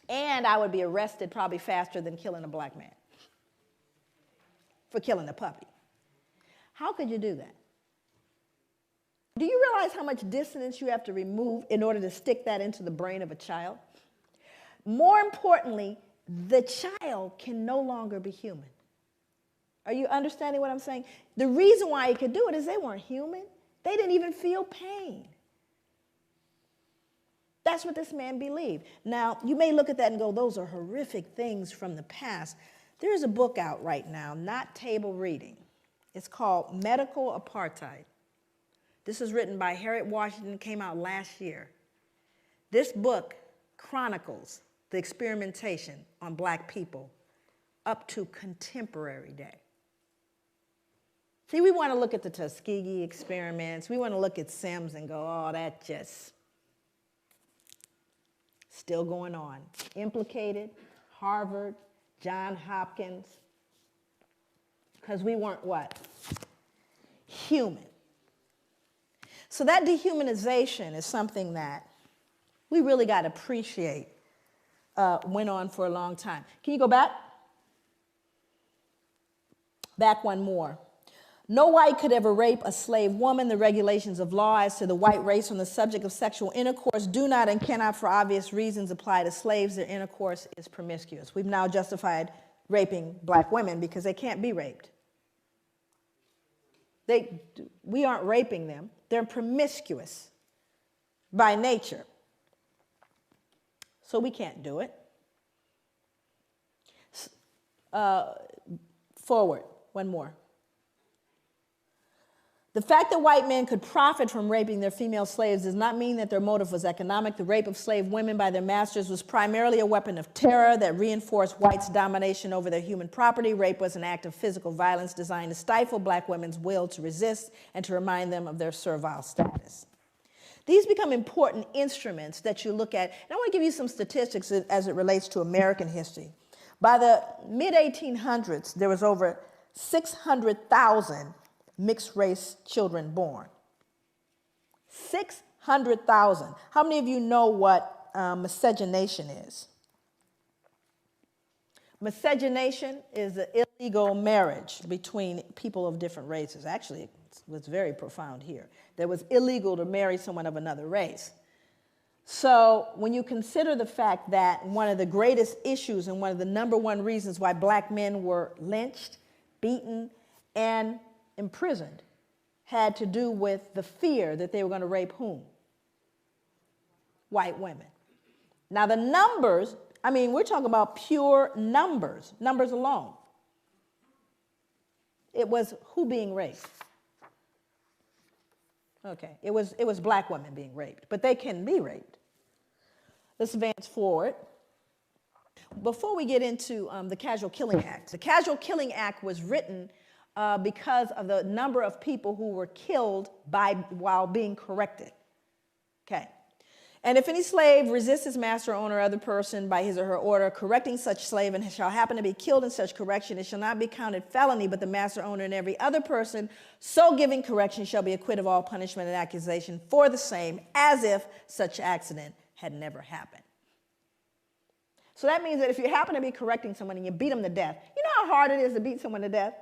And I would be arrested probably faster than killing a black man for killing a puppy. How could you do that? Do you realize how much dissonance you have to remove in order to stick that into the brain of a child? More importantly, the child can no longer be human. Are you understanding what I'm saying? The reason why he could do it is they weren't human. They didn't even feel pain. That's what this man believed. Now, you may look at that and go, those are horrific things from the past. There's a book out right now, not table reading. It's called Medical Apartheid. This is written by Harriet Washington, came out last year. This book chronicles the experimentation on black people up to contemporary day. See, we want to look at the Tuskegee experiments. We want to look at Sims and go, oh, that just still going on. Implicated, Harvard, Johns Hopkins, because we weren't what? Human. So that dehumanization is something that we really got to appreciate. Went on for a long time. Can you go back? Back one more. No white could ever rape a slave woman. The regulations of law as to the white race on the subject of sexual intercourse do not and cannot, for obvious reasons, apply to slaves. Their intercourse is promiscuous. We've now justified raping black women because they can't be raped. We aren't raping them. They're promiscuous by nature. So we can't do it. Forward, one more. The fact that white men could profit from raping their female slaves does not mean that their motive was economic. The rape of slave women by their masters was primarily a weapon of terror that reinforced whites' domination over their human property. Rape was an act of physical violence designed to stifle black women's will to resist and to remind them of their servile status. These become important instruments that you look at. And I want to give you some statistics as it relates to American history. By the mid-1800s, there was over 600,000 mixed-race children born. 600,000. How many of you know what miscegenation is? Miscegenation is an illegal marriage between people of different races. Actually, it was very profound here. That was illegal to marry someone of another race. So when you consider the fact that one of the greatest issues and one of the number one reasons why black men were lynched, beaten, and imprisoned had to do with the fear that they were going to rape whom? White women. Now the numbers, we're talking about pure numbers alone. It was who being raped? Okay, it was black women being raped, but they can be raped. Let's advance forward. Before we get into the Casual Killing Act, the Casual Killing Act was written because of the number of people who were killed while being corrected. Okay. And if any slave resists his master, owner, or other person by his or her order, correcting such slave, and shall happen to be killed in such correction, it shall not be counted felony, but the master, owner, and every other person so giving correction shall be acquitted of all punishment and accusation for the same, as if such accident had never happened. So that means that if you happen to be correcting someone and you beat them to death, you know how hard it is to beat someone to death?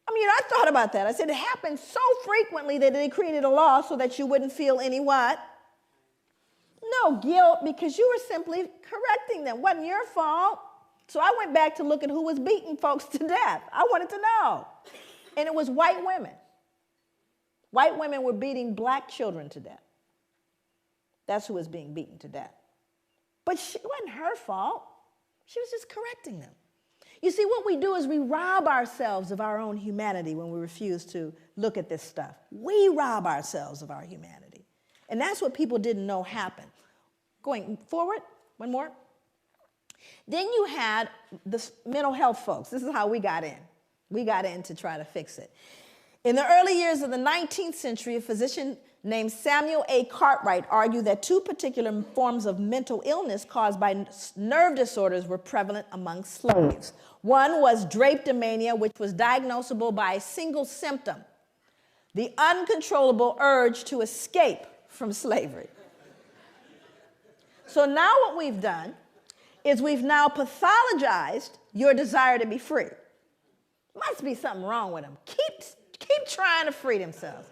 I mean, I thought about that. I said it happens so frequently that they created a law so that you wouldn't feel any what? No guilt, because you were simply correcting them. It wasn't your fault. So I went back to look at who was beating folks to death. I wanted to know. And it was white women. White women were beating black children to death. That's who was being beaten to death. But it wasn't her fault. She was just correcting them. You see, what we do is we rob ourselves of our own humanity when we refuse to look at this stuff. We rob ourselves of our humanity. And that's what people didn't know happened. Going forward, one more. Then you had the mental health folks. This is how we got in. We got in to try to fix it. In the early years of the 19th century, a physician named Samuel A. Cartwright argued that two particular forms of mental illness caused by nerve disorders were prevalent among slaves. One was drapetomania, which was diagnosable by a single symptom: the uncontrollable urge to escape from slavery. So now what we've done is we've now pathologized your desire to be free. Must be something wrong with them. Keep trying to free themselves.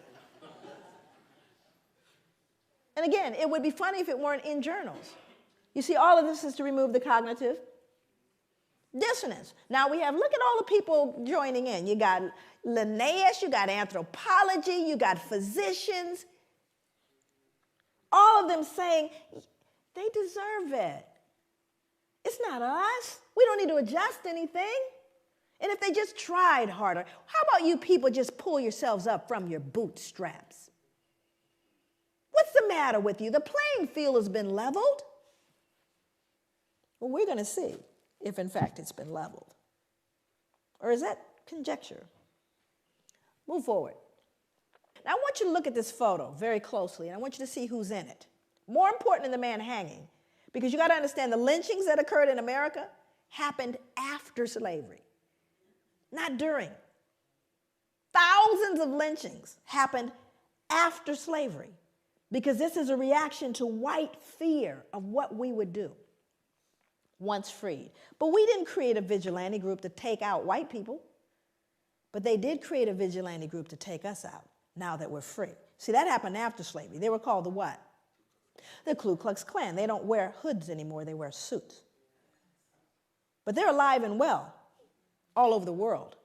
And again, it would be funny if it weren't in journals. You see, all of this is to remove the cognitive dissonance. Now we have, look at all the people joining in. You got Linnaeus, you got anthropology, you got physicians. All of them saying, they deserve it. It's not us. We don't need to adjust anything. And if they just tried harder, how about you people just pull yourselves up from your bootstraps? What's the matter with you? The playing field has been leveled. Well, we're going to see if, in fact, it's been leveled. Or is that conjecture? Move forward. Now, I want you to look at this photo very closely, and I want you to see who's in it. More important than the man hanging, because you got to understand the lynchings that occurred in America happened after slavery, not during. Thousands of lynchings happened after slavery, because this is a reaction to white fear of what we would do once freed. But we didn't create a vigilante group to take out white people, but they did create a vigilante group to take us out now that we're free. See, that happened after slavery. They were called the what? The Ku Klux Klan. They don't wear hoods anymore, they wear suits. But they're alive and well all over the world,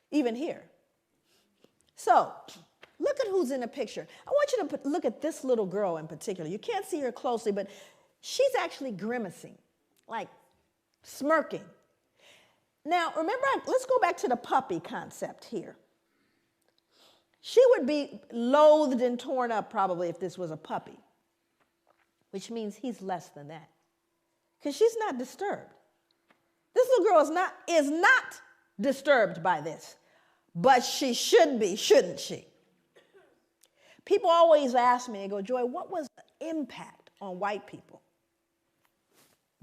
even here. So, look at who's in the picture. I want you to look at this little girl in particular. You can't see her closely, but she's actually grimacing, like smirking. Now, remember, let's go back to the puppy concept here. She would be loathed and torn up probably if this was a puppy, which means he's less than that, because she's not disturbed. This little girl is not disturbed by this, but she should be, shouldn't she? People always ask me, they go, Joy, what was the impact on white people?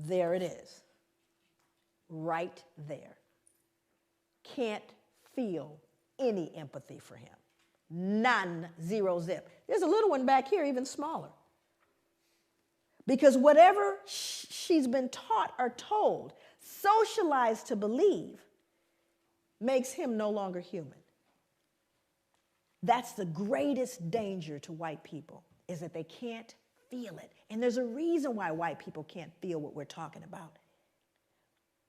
There it is, right there. Can't feel any empathy for him. None, zero, zip. There's a little one back here, even smaller. Because whatever she's been taught or told, socialized to believe, makes him no longer human. That's the greatest danger to white people, is that they can't feel it. And there's a reason why white people can't feel what we're talking about.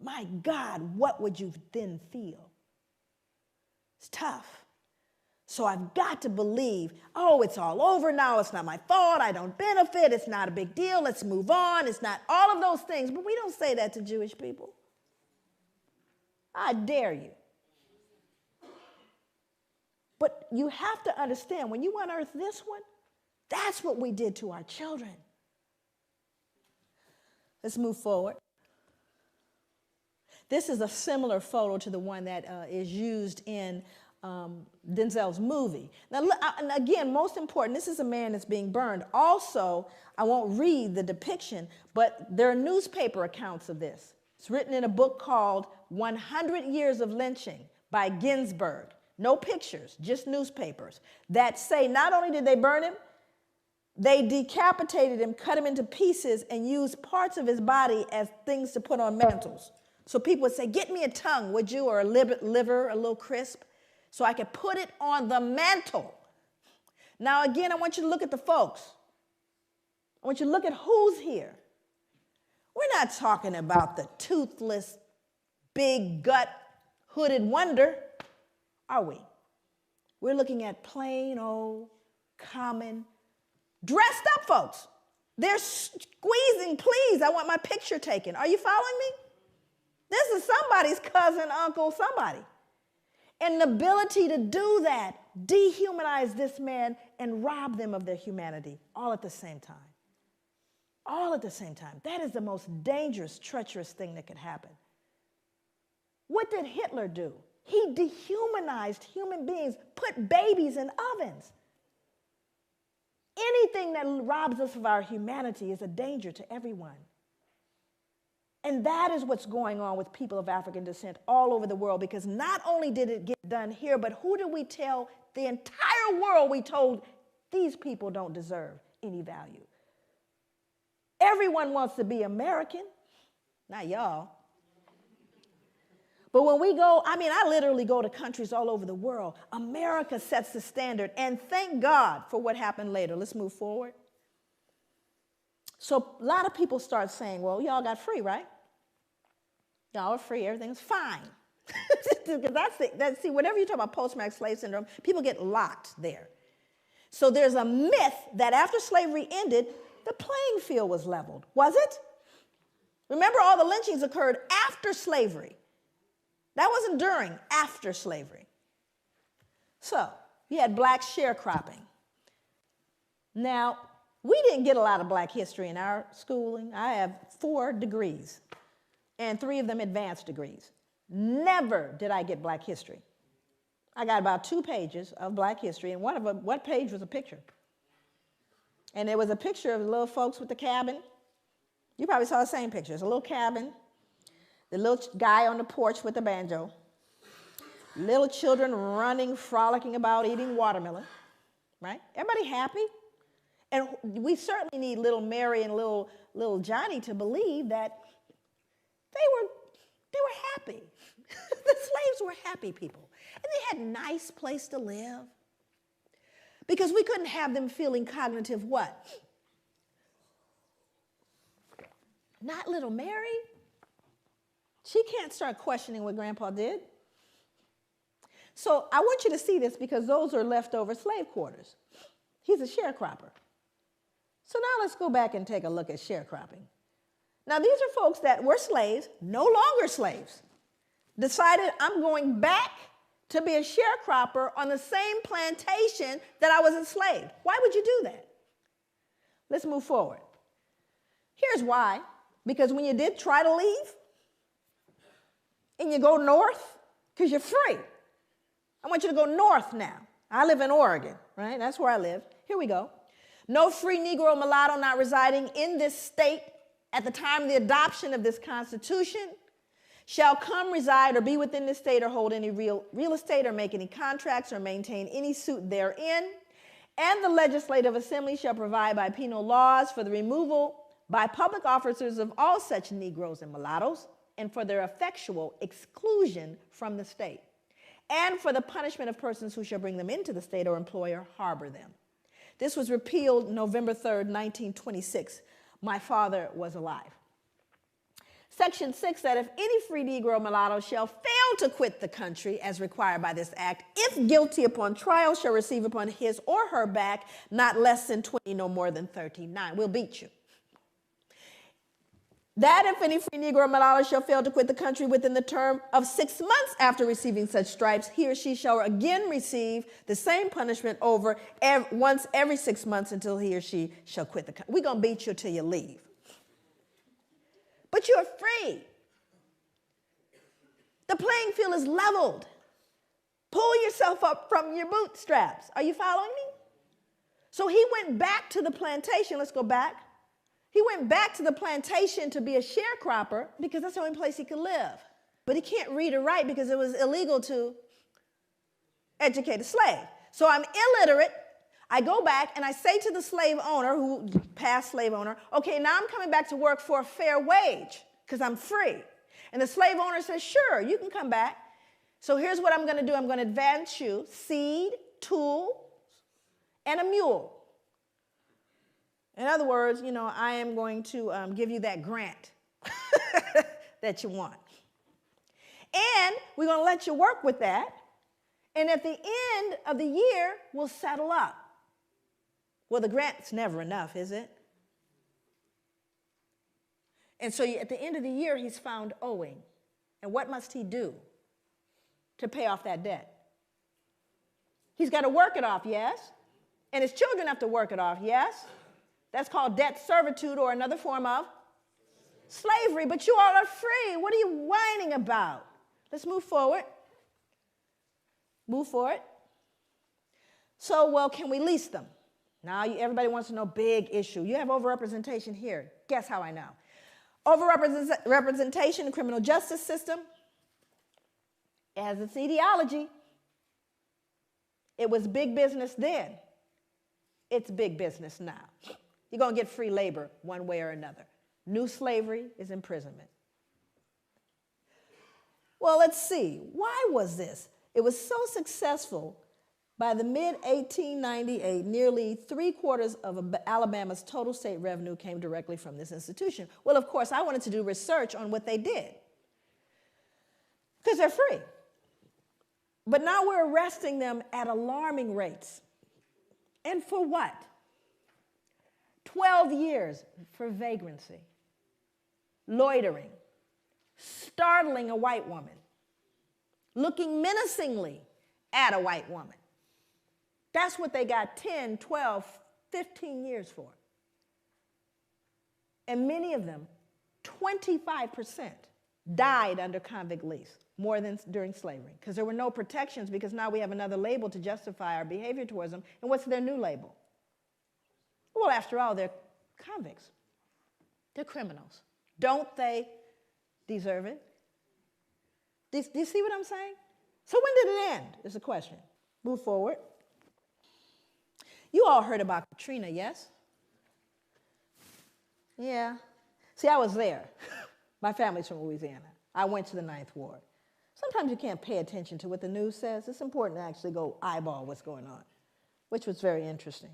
My God, what would you then feel? It's tough. So I've got to believe, oh, it's all over now. It's not my fault. I don't benefit. It's not a big deal. Let's move on. It's not all of those things. But we don't say that to Jewish people. I dare you. But you have to understand, when you unearth this one, that's what we did to our children. Let's move forward. This is a similar photo to the one that is used in Denzel's movie. Now, and again, most important, this is a man that's being burned. Also, I won't read the depiction, but there are newspaper accounts of this. It's written in a book called 100 Years of Lynching by Ginsburg. No pictures, just newspapers that say not only did they burn him, they decapitated him, cut him into pieces, and used parts of his body as things to put on mantles. So people would say, get me a tongue, would you, or a liver, a little crisp, so I could put it on the mantle. Now, again, I want you to look at the folks. I want you to look at who's here. We're not talking about the toothless, big gut, hooded wonder, are we? We're looking at plain old, common, dressed up folks. They're squeezing, please, I want my picture taken. Are you following me? This is somebody's cousin, uncle, somebody. And the ability to do that, dehumanize this man and rob them of their humanity all at the same time. All at the same time. That is the most dangerous, treacherous thing that could happen. What did Hitler do? He dehumanized human beings, put babies in ovens. Anything that robs us of our humanity is a danger to everyone. And that is what's going on with people of African descent all over the world, because not only did it get done here, but who did we tell? The entire world we told these people don't deserve any value. Everyone wants to be American, not y'all. But when we go, I literally go to countries all over the world. America sets the standard, and thank God for what happened later. Let's move forward. So a lot of people start saying, well, y'all got free, right? Y'all are free, everything's fine. Because see, whenever you talk about post-traumatic slave syndrome, people get locked there. So there's a myth that after slavery ended, the playing field was leveled. Was it? Remember, all the lynchings occurred after slavery. That wasn't during, after slavery. So you had black sharecropping. Now, we didn't get a lot of black history in our schooling. I have 4 degrees, and 3 of them advanced degrees. Never did I get black history. I got about 2 pages of black history, and one of them, what page was a picture? And there was a picture of the little folks with the cabin. You probably saw the same picture. It's a little cabin, the little guy on the porch with the banjo, little children running, frolicking about, eating watermelon, right? Everybody happy? And we certainly need little Mary and little Johnny to believe that they were happy. The slaves were happy people. And they had a nice place to live. Because we couldn't have them feeling cognitive what? Not little Mary. She can't start questioning what Grandpa did. So I want you to see this, because those are leftover slave quarters. He's a sharecropper. So now let's go back and take a look at sharecropping. Now these are folks that were slaves, no longer slaves, decided I'm going back to be a sharecropper on the same plantation that I was enslaved. Why would you do that? Let's move forward. Here's why. Because when you did try to leave, and you go north, because you're free. I want you to go north now. I live in Oregon, right? That's where I live. Here we go. No free Negro or mulatto not residing in this state at the time of the adoption of this Constitution shall come reside or be within this state or hold any real estate or make any contracts or maintain any suit therein. And the Legislative Assembly shall provide by penal laws for the removal by public officers of all such Negroes and mulattoes, and for their effectual exclusion from the state, and for the punishment of persons who shall bring them into the state or employ or harbor them. This was repealed November 3rd, 1926. My father was alive. Section 6 said, if any free Negro or mulatto shall fail to quit the country as required by this act, if guilty upon trial, shall receive upon his or her back not less than 20, no more than 39. We'll beat you. That if any free Negro or mulatto shall fail to quit the country within the term of 6 months after receiving such stripes, he or she shall again receive the same punishment once every 6 months until he or she shall quit the country. We're going to beat you till you leave. But you're free. The playing field is leveled. Pull yourself up from your bootstraps. Are you following me? So he went back to the plantation. Let's go back. He went back to the plantation to be a sharecropper because that's the only place he could live. But he can't read or write because it was illegal to educate a slave. So I'm illiterate. I go back and I say to the slave owner, past slave owner, okay, now I'm coming back to work for a fair wage because I'm free. And the slave owner says, sure, you can come back. So here's what I'm going to do. I'm going to advance you seed, tools, and a mule. In other words, I am going to give you that grant that you want. And we're going to let you work with that. And at the end of the year, we'll settle up. Well, the grant's never enough, is it? And so at the end of the year, he's found owing. And what must he do to pay off that debt? He's got to work it off, yes? And his children have to work it off, yes? That's called debt servitude, or another form of slavery. But you all are free. What are you whining about? Let's move forward. Move forward. So, well, can we lease them? Now, everybody wants to know big issue. You have overrepresentation here. Guess how I know? Overrepresentation in the criminal justice system. It has its etiology. It was big business then. It's big business now. You're going to get free labor one way or another. New slavery is imprisonment. Well, let's see. Why was this? It was so successful. By the mid-1898, nearly 3/4 of Alabama's total state revenue came directly from this institution. Well, of course, I wanted to do research on what they did because they're free. But now we're arresting them at alarming rates. And for what? 12 years for vagrancy, loitering, startling a white woman, looking menacingly at a white woman. That's what they got 10, 12, 15 years for. And many of them, 25%, died under convict lease, more than during slavery, because there were no protections, because now we have another label to justify our behavior towards them. And what's their new label? Well, after all, they're convicts. They're criminals. Don't they deserve it? Do you see what I'm saying? So when did it end, is the question. Move forward. You all heard about Katrina, yes? Yeah. See, I was there. My family's from Louisiana. I went to the 9th Ward. Sometimes you can't pay attention to what the news says. It's important to actually go eyeball what's going on, which was very interesting,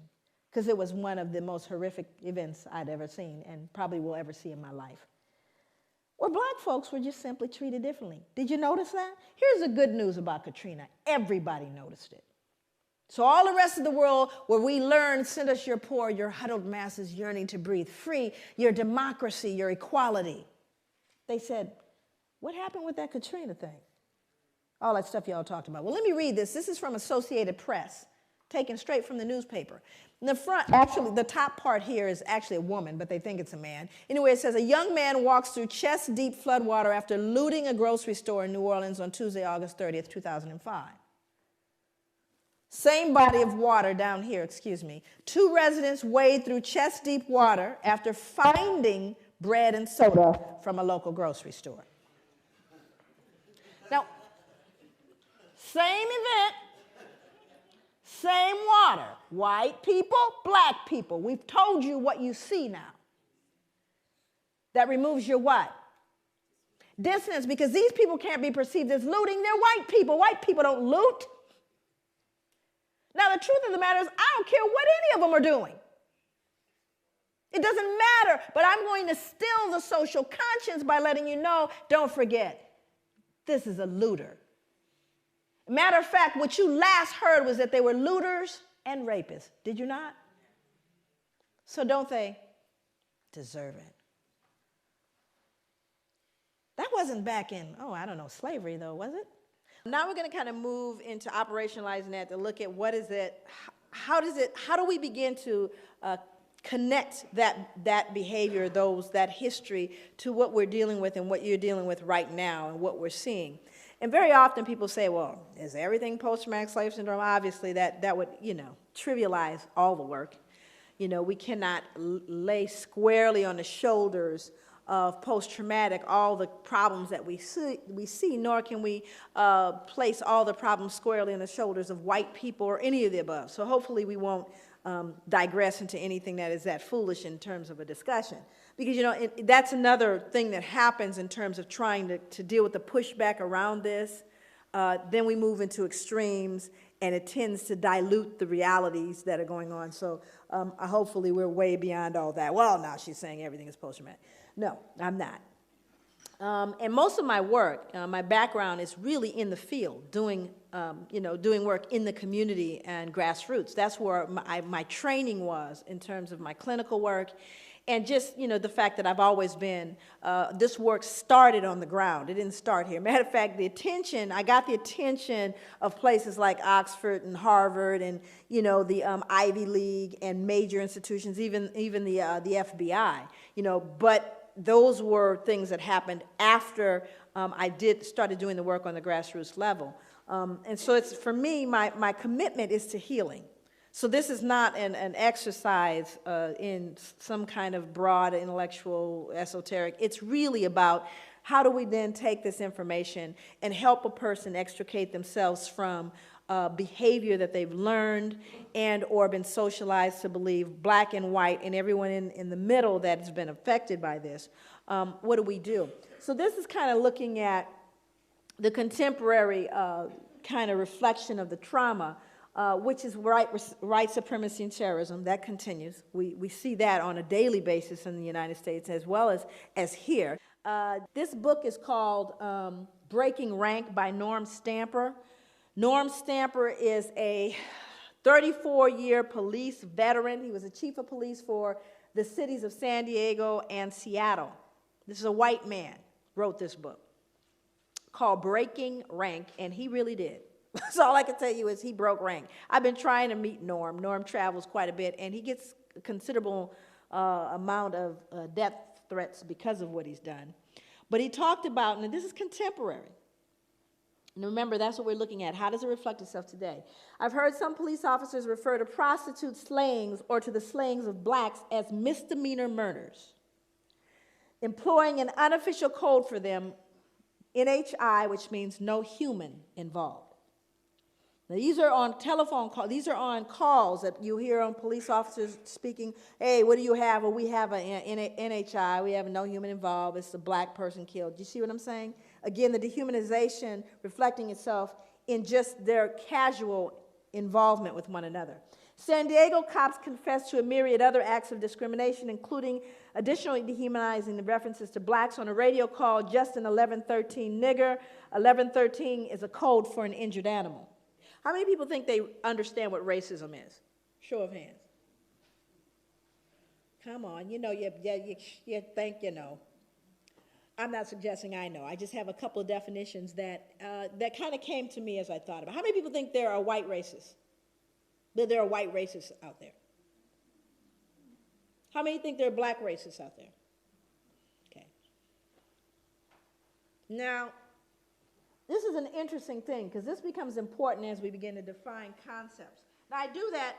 because it was one of the most horrific events I'd ever seen and probably will ever see in my life. Where black folks were just simply treated differently. Did you notice that? Here's the good news about Katrina. Everybody noticed it. So all the rest of the world where we learned, send us your poor, your huddled masses yearning to breathe free, your democracy, your equality. They said, what happened with that Katrina thing? All that stuff y'all talked about. Well, let me read this. This is from Associated Press, taken straight from the newspaper. In the front, actually, the top part here is actually a woman, but they think it's a man. Anyway, it says, a young man walks through chest-deep floodwater after looting a grocery store in New Orleans on Tuesday, August 30th, 2005. Same body of water down here, excuse me. 2 residents wade through chest-deep water after finding bread and soda from a local grocery store. Now, same event, same water. White people, black people. We've told you what you see now. That removes your what? Dissonance, because these people can't be perceived as looting. They're white people. White people don't loot. Now, the truth of the matter is, I don't care what any of them are doing. It doesn't matter, but I'm going to still the social conscience by letting you know, don't forget, this is a looter. Matter of fact, what you last heard was that they were looters and rapists. Did you not? So don't they deserve it? That wasn't back in, slavery though, was it? Now we're going to kind of move into operationalizing that to look at what is it, how do we begin to connect that behavior, that history to what we're dealing with and what you're dealing with right now and what we're seeing. And very often people say, well, is everything post-traumatic slave syndrome? Obviously, that would, trivialize all the work. We cannot lay squarely on the shoulders of post-traumatic all the problems that we see, nor can we place all the problems squarely on the shoulders of white people or any of the above. So hopefully we won't digress into anything that is that foolish in terms of a discussion. Because, that's another thing that happens in terms of trying to deal with the pushback around this. Then we move into extremes, and it tends to dilute the realities that are going on. So hopefully we're way beyond all that. Well, now she's saying everything is post-traumatic. No, I'm not. And most of my work, my background is really in the field, doing work in the community and grassroots. That's where my training was in terms of my clinical work. And just, the fact that I've always been, this work started on the ground. It didn't start here. Matter of fact, I got the attention of places like Oxford and Harvard and, the Ivy League and major institutions, even the FBI, but those were things that happened after I started doing the work on the grassroots level. And so for me, my commitment is to healing. So this is not an exercise in some kind of broad intellectual esoteric. It's really about how do we then take this information and help a person extricate themselves from behavior that they've learned and or been socialized to believe, black and white, and everyone in the middle that has been affected by this. What do we do? So this is kind of looking at the contemporary kind of reflection of the trauma, which is white supremacy and terrorism. That continues. We see that on a daily basis in the United States as well as here. This book is called Breaking Rank by Norm Stamper. Norm Stamper is a 34-year police veteran. He was the chief of police for the cities of San Diego and Seattle. This is a white man wrote this book called Breaking Rank, and he really did. So all I can tell you is he broke rank. I've been trying to meet Norm. Norm travels quite a bit, and he gets a considerable amount of death threats because of what he's done. But he talked about, and this is contemporary, and remember, that's what we're looking at. How does it reflect itself today? I've heard some police officers refer to prostitute slayings or to the slayings of blacks as misdemeanor murders, employing an unofficial code for them, NHI, which means no human involved. Now, these are on telephone calls. These are on calls that you hear on police officers speaking, hey, what do you have? Well, we have an NHI. We have no human involved. It's a black person killed. Do you see what I'm saying? Again, the dehumanization reflecting itself in just their casual involvement with one another. San Diego cops confessed to a myriad other acts of discrimination, including additionally dehumanizing the references to blacks on a radio call, Justin 1113 nigger. 1113 is a code for an injured animal. How many people think they understand what racism is? Show of hands. Come on, you think you know. I'm not suggesting I know. I just have a couple of definitions that kind of came to me as I thought about it. How many people think there are white racists? That there are white racists out there? How many think there are black racists out there? Okay. Now, this is an interesting thing because this becomes important as we begin to define concepts. Now, I do that.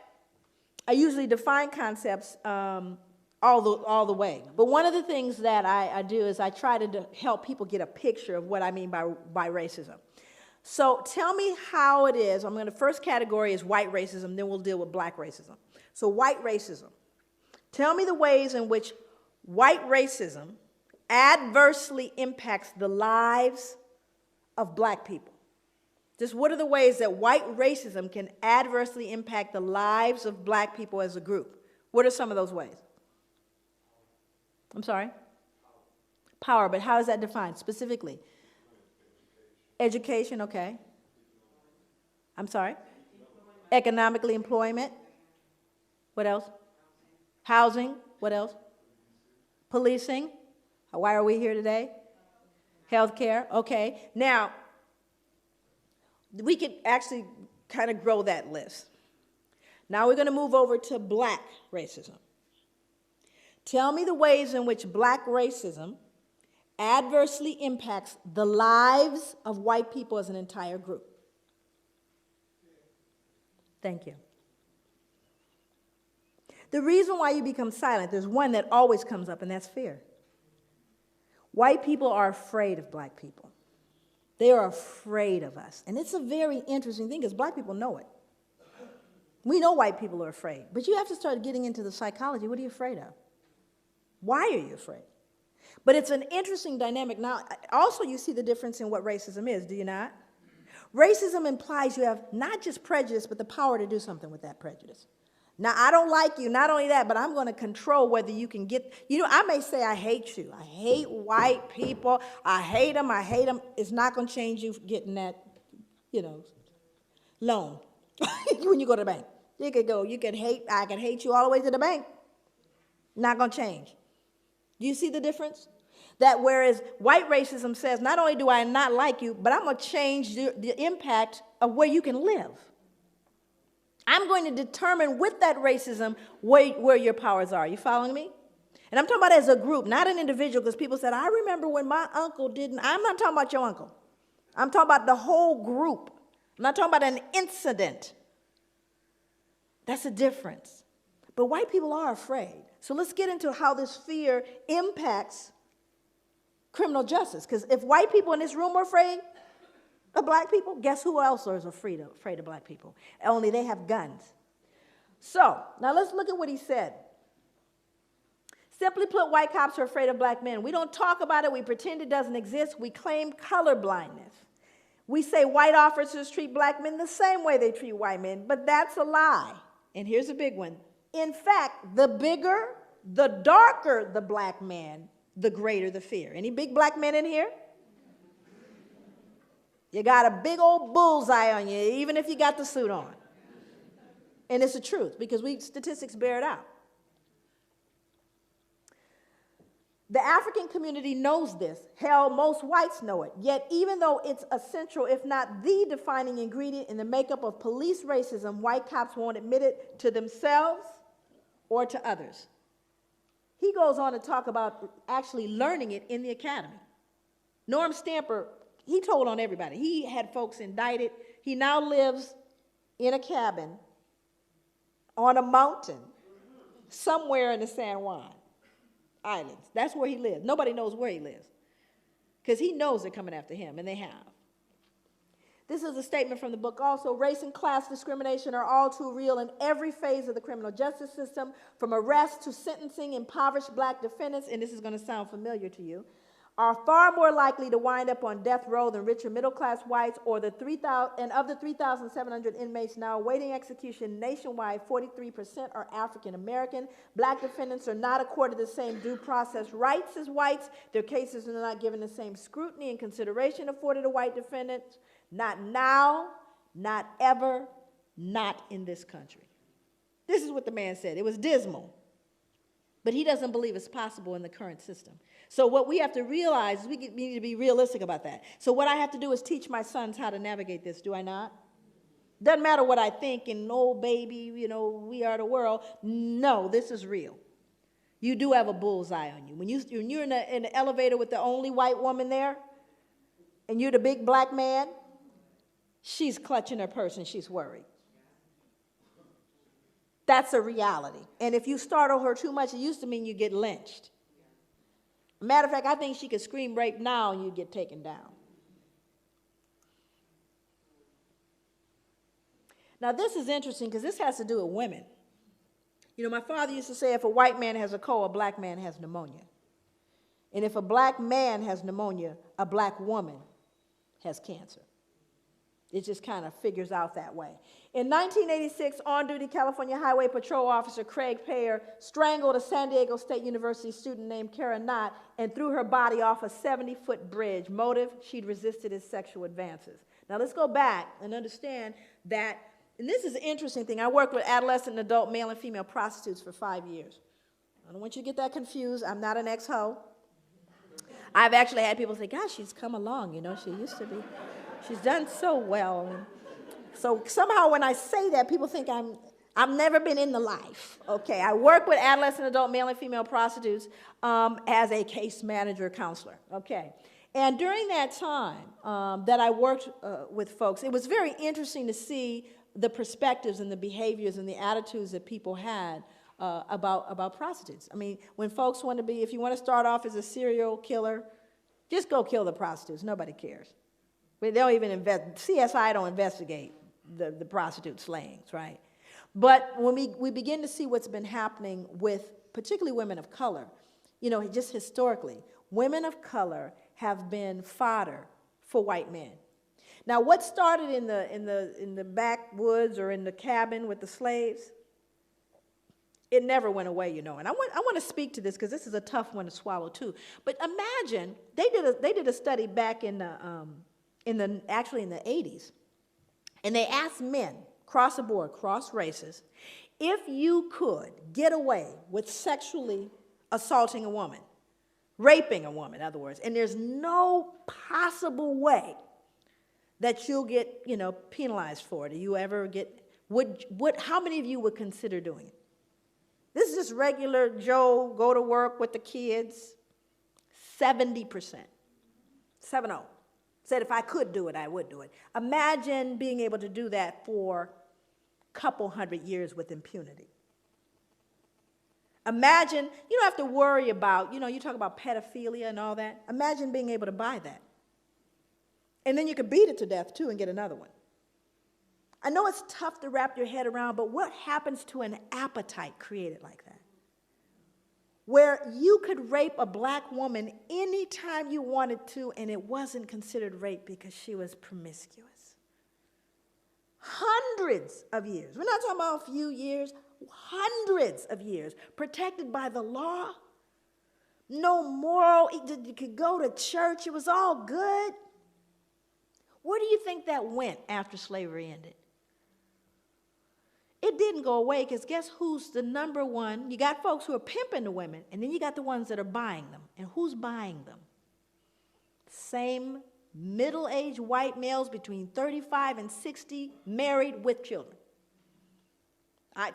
I usually define concepts all the way. But one of the things that I do is I try to help people get a picture of what I mean by racism. So tell me how it is. First category is white racism, then we'll deal with black racism. So white racism. Tell me the ways in which white racism adversely impacts the lives of black people. Just what are the ways that white racism can adversely impact the lives of black people as a group? What are some of those ways? I'm sorry? Power, but how is that defined specifically? Education, okay. I'm sorry? Economically, employment. What else? Housing, what else? Policing. Why are we here today? Healthcare, okay. Now, we could actually kind of grow that list. Now we're going to move over to black racism. Tell me the ways in which black racism adversely impacts the lives of white people as an entire group. Thank you. The reason why you become silent, there's one that always comes up, and that's fear. White people are afraid of black people. They are afraid of us. And it's a very interesting thing because black people know it. We know white people are afraid, but you have to start getting into the psychology. What are you afraid of? Why are you afraid? But it's an interesting dynamic. Now, also you see the difference in what racism is, do you not? Racism implies you have not just prejudice, but the power to do something with that prejudice. Now, I don't like you, not only that, but I'm going to control whether you can get, I may say I hate you. I hate white people. I hate them. It's not going to change you getting that, loan when you go to the bank. I can hate you all the way to the bank. Not going to change. Do you see the difference? That whereas white racism says, not only do I not like you, but I'm going to change the impact of where you can live. I'm going to determine with that racism where your powers are. You following me? And I'm talking about as a group, not an individual, because people said, I remember when my uncle didn't. I'm not talking about your uncle. I'm talking about the whole group. I'm not talking about an incident. That's a difference. But white people are afraid. So let's get into how this fear impacts criminal justice. Because if white people in this room are afraid of black people, guess who else is afraid of black people? Only they have guns. So now let's look at what he said. Simply put, white cops are afraid of black men. We don't talk about it. We pretend it doesn't exist. We claim color blindness. We say white officers treat black men the same way they treat white men, but that's a lie. And here's a big one. In fact, the bigger, the darker the black man, the greater the fear. Any big black men in here? You got a big old bullseye on you, even if you got the suit on. And it's the truth, because statistics bear it out. The African community knows this. Hell, most whites know it. Yet, even though it's essential, if not the defining ingredient in the makeup of police racism, white cops won't admit it to themselves or to others. He goes on to talk about actually learning it in the academy. Norm Stamper, he told on everybody. He had folks indicted. He now lives in a cabin on a mountain somewhere in the San Juan Islands. That's where he lives. Nobody knows where he lives because he knows they're coming after him, and they have. This is a statement from the book also. Race and class discrimination are all too real in every phase of the criminal justice system, from arrest to sentencing. Impoverished black defendants, and this is going to sound familiar to you, are far more likely to wind up on death row than richer middle-class whites, or the 3,000, and of the 3,700 inmates now awaiting execution nationwide, 43% are African-American. Black defendants are not accorded the same due process rights as whites. Their cases are not given the same scrutiny and consideration afforded to white defendants. Not now, not ever, not in this country. This is what the man said. It was dismal. But he doesn't believe it's possible in the current system. So what we have to realize is we need to be realistic about that. So what I have to do is teach my sons how to navigate this, do I not? Doesn't matter what I think and, oh, baby, we are the world. No, this is real. You do have a bullseye on you. When you're in the elevator with the only white woman there, and you're the big black man, she's clutching her purse and she's worried. That's a reality. And if you startle her too much, it used to mean you get lynched. Matter of fact, I think she could scream rape now and you'd get taken down. Now, this is interesting because this has to do with women. My father used to say if a white man has a cold, a black man has pneumonia. And if a black man has pneumonia, a black woman has cancer. It just kind of figures out that way. In 1986, on-duty California Highway Patrol Officer Craig Payer strangled a San Diego State University student named Kara Knott and threw her body off a 70-foot bridge. Motive, she'd resisted his sexual advances. Now let's go back and understand that, and this is an interesting thing. I worked with adolescent and adult male and female prostitutes for 5 years. I don't want you to get that confused. I'm not an ex-ho. I've actually had people say, gosh, she's come along, she used to be. She's done so well. So somehow when I say that, people think I've never been in the life, okay? I work with adolescent, adult, male and female prostitutes as a case manager counselor, okay? And during that time that I worked with folks, it was very interesting to see the perspectives and the behaviors and the attitudes that people had about prostitutes. I mean, when folks want to be, if you want to start off as a serial killer, just go kill the prostitutes. Nobody cares. They don't even CSI don't investigate the prostitute slayings, right? But when we begin to see what's been happening with particularly women of color, you know, just historically, women of color have been fodder for white men. Now, what started in the backwoods or in the cabin with the slaves, it never went away, you know. And I want to speak to this because this is a tough one to swallow too. But imagine they did a study back actually in the 80s, and they asked men across the board, cross races, if you could get away with sexually assaulting a woman, raping a woman, in other words, and there's no possible way that you'll get, you know, penalized for it. Do you ever get, how many of you would consider doing it? This is just regular Joe, go to work with the kids. 70%. 7-0. Said if I could do it, I would do it. Imagine being able to do that for a couple hundred years with impunity. Imagine, you don't have to worry about, you know, you talk about pedophilia and all that. Imagine being able to buy that. And then you could beat it to death, too, and get another one. I know it's tough to wrap your head around, but what happens to an appetite created like that? Where you could rape a black woman anytime you wanted to, and it wasn't considered rape because she was promiscuous. Hundreds of years. We're not talking about a few years. Hundreds of years. Protected by the law. No moral. You could go to church. It was all good. Where do you think that went after slavery ended? It didn't go away because guess who's the number one? You got folks who are pimping the women, and then you got the ones that are buying them. And who's buying them? Same middle-aged white males between 35 and 60, married with children.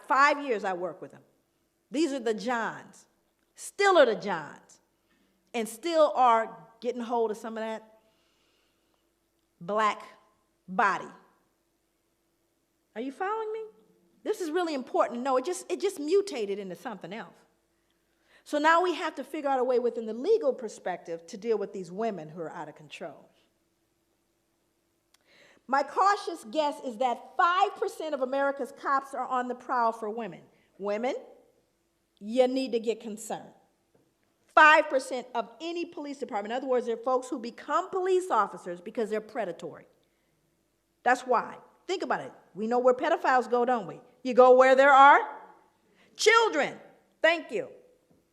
5 years I work with them. These are the Johns. Still are the Johns. And still are getting hold of some of that black body. Are you following me? This is really important to know. It just mutated into something else. So now we have to figure out a way within the legal perspective to deal with these women who are out of control. My cautious guess is that 5% of America's cops are on the prowl for women. Women, you need to get concerned. 5% of any police department. In other words, there are folks who become police officers because they're predatory. That's why. Think about it. We know where pedophiles go, don't we? You go where there are children. Thank you.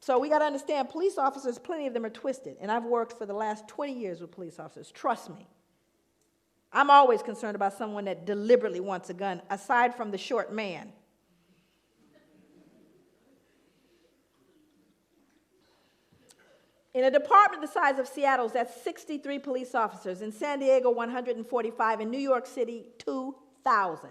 So we got to understand police officers, plenty of them are twisted. And I've worked for the last 20 years with police officers. Trust me. I'm always concerned about someone that deliberately wants a gun, aside from the short man. In a department the size of Seattle's, that's 63 police officers. In San Diego, 145. In New York City, 2,000.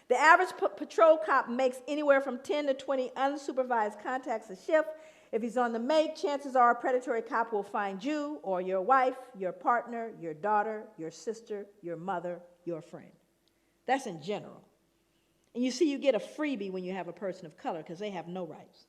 The average patrol cop makes anywhere from 10 to 20 unsupervised contacts a shift. If he's on the make, chances are a predatory cop will find you or your wife, your partner, your daughter, your sister, your mother, your friend. That's in general. And you see, you get a freebie when you have a person of color because they have no rights.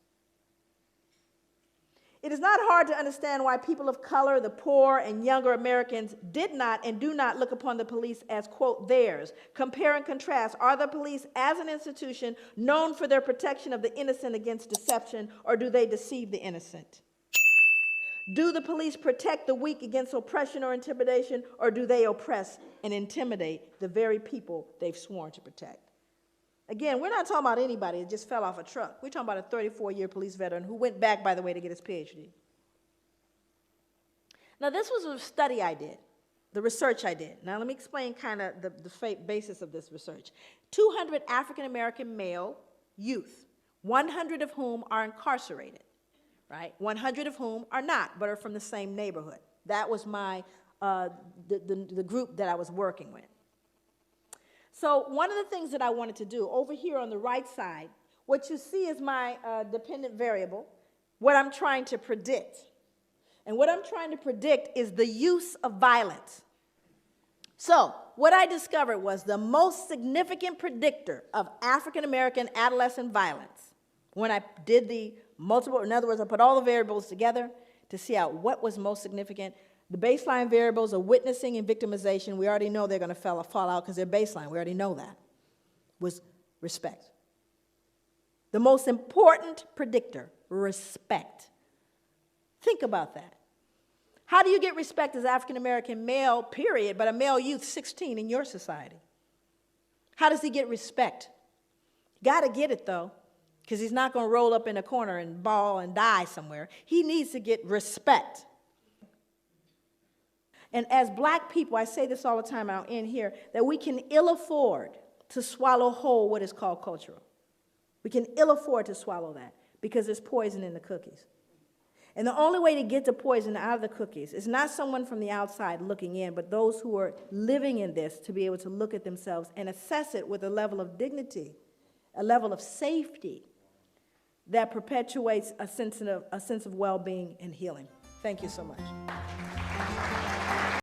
It is not hard to understand why people of color, the poor, and younger Americans did not and do not look upon the police as, quote, theirs. Compare and contrast. Are the police as an institution known for their protection of the innocent against deception, or do they deceive the innocent? Do the police protect the weak against oppression or intimidation, or do they oppress and intimidate the very people they've sworn to protect? Again, we're not talking about anybody that just fell off a truck. We're talking about a 34-year police veteran who went back, by the way, to get his PhD. Now, this was a study I did, the research I did. Now, let me explain kind of the basis of this research. 200 African-American male youth, 100 of whom are incarcerated, right? 100 of whom are not, but are from the same neighborhood. That was my, the group that I was working with. So one of the things that I wanted to do over here on the right side, what you see is my dependent variable, what I'm trying to predict. And what I'm trying to predict is the use of violence. So what I discovered was the most significant predictor of African American adolescent violence, when I did the multiple, in other words, I put all the variables together to see out what was most significant. The baseline variables are witnessing and victimization. We already know they're going to fall out because they're baseline. We already know that. Was respect. The most important predictor, respect. Think about that. How do you get respect as African-American male, period, but a male youth 16 in your society? How does he get respect? Got to get it, though, because he's not going to roll up in a corner and bawl and die somewhere. He needs to get respect. And as black people, I say this all the time out in here, that we can ill afford to swallow whole what is called cultural. We can ill afford to swallow that because there's poison in the cookies. And the only way to get the poison out of the cookies is not someone from the outside looking in, but those who are living in this to be able to look at themselves and assess it with a level of dignity, a level of safety that perpetuates a sense of well-being and healing. Thank you so much.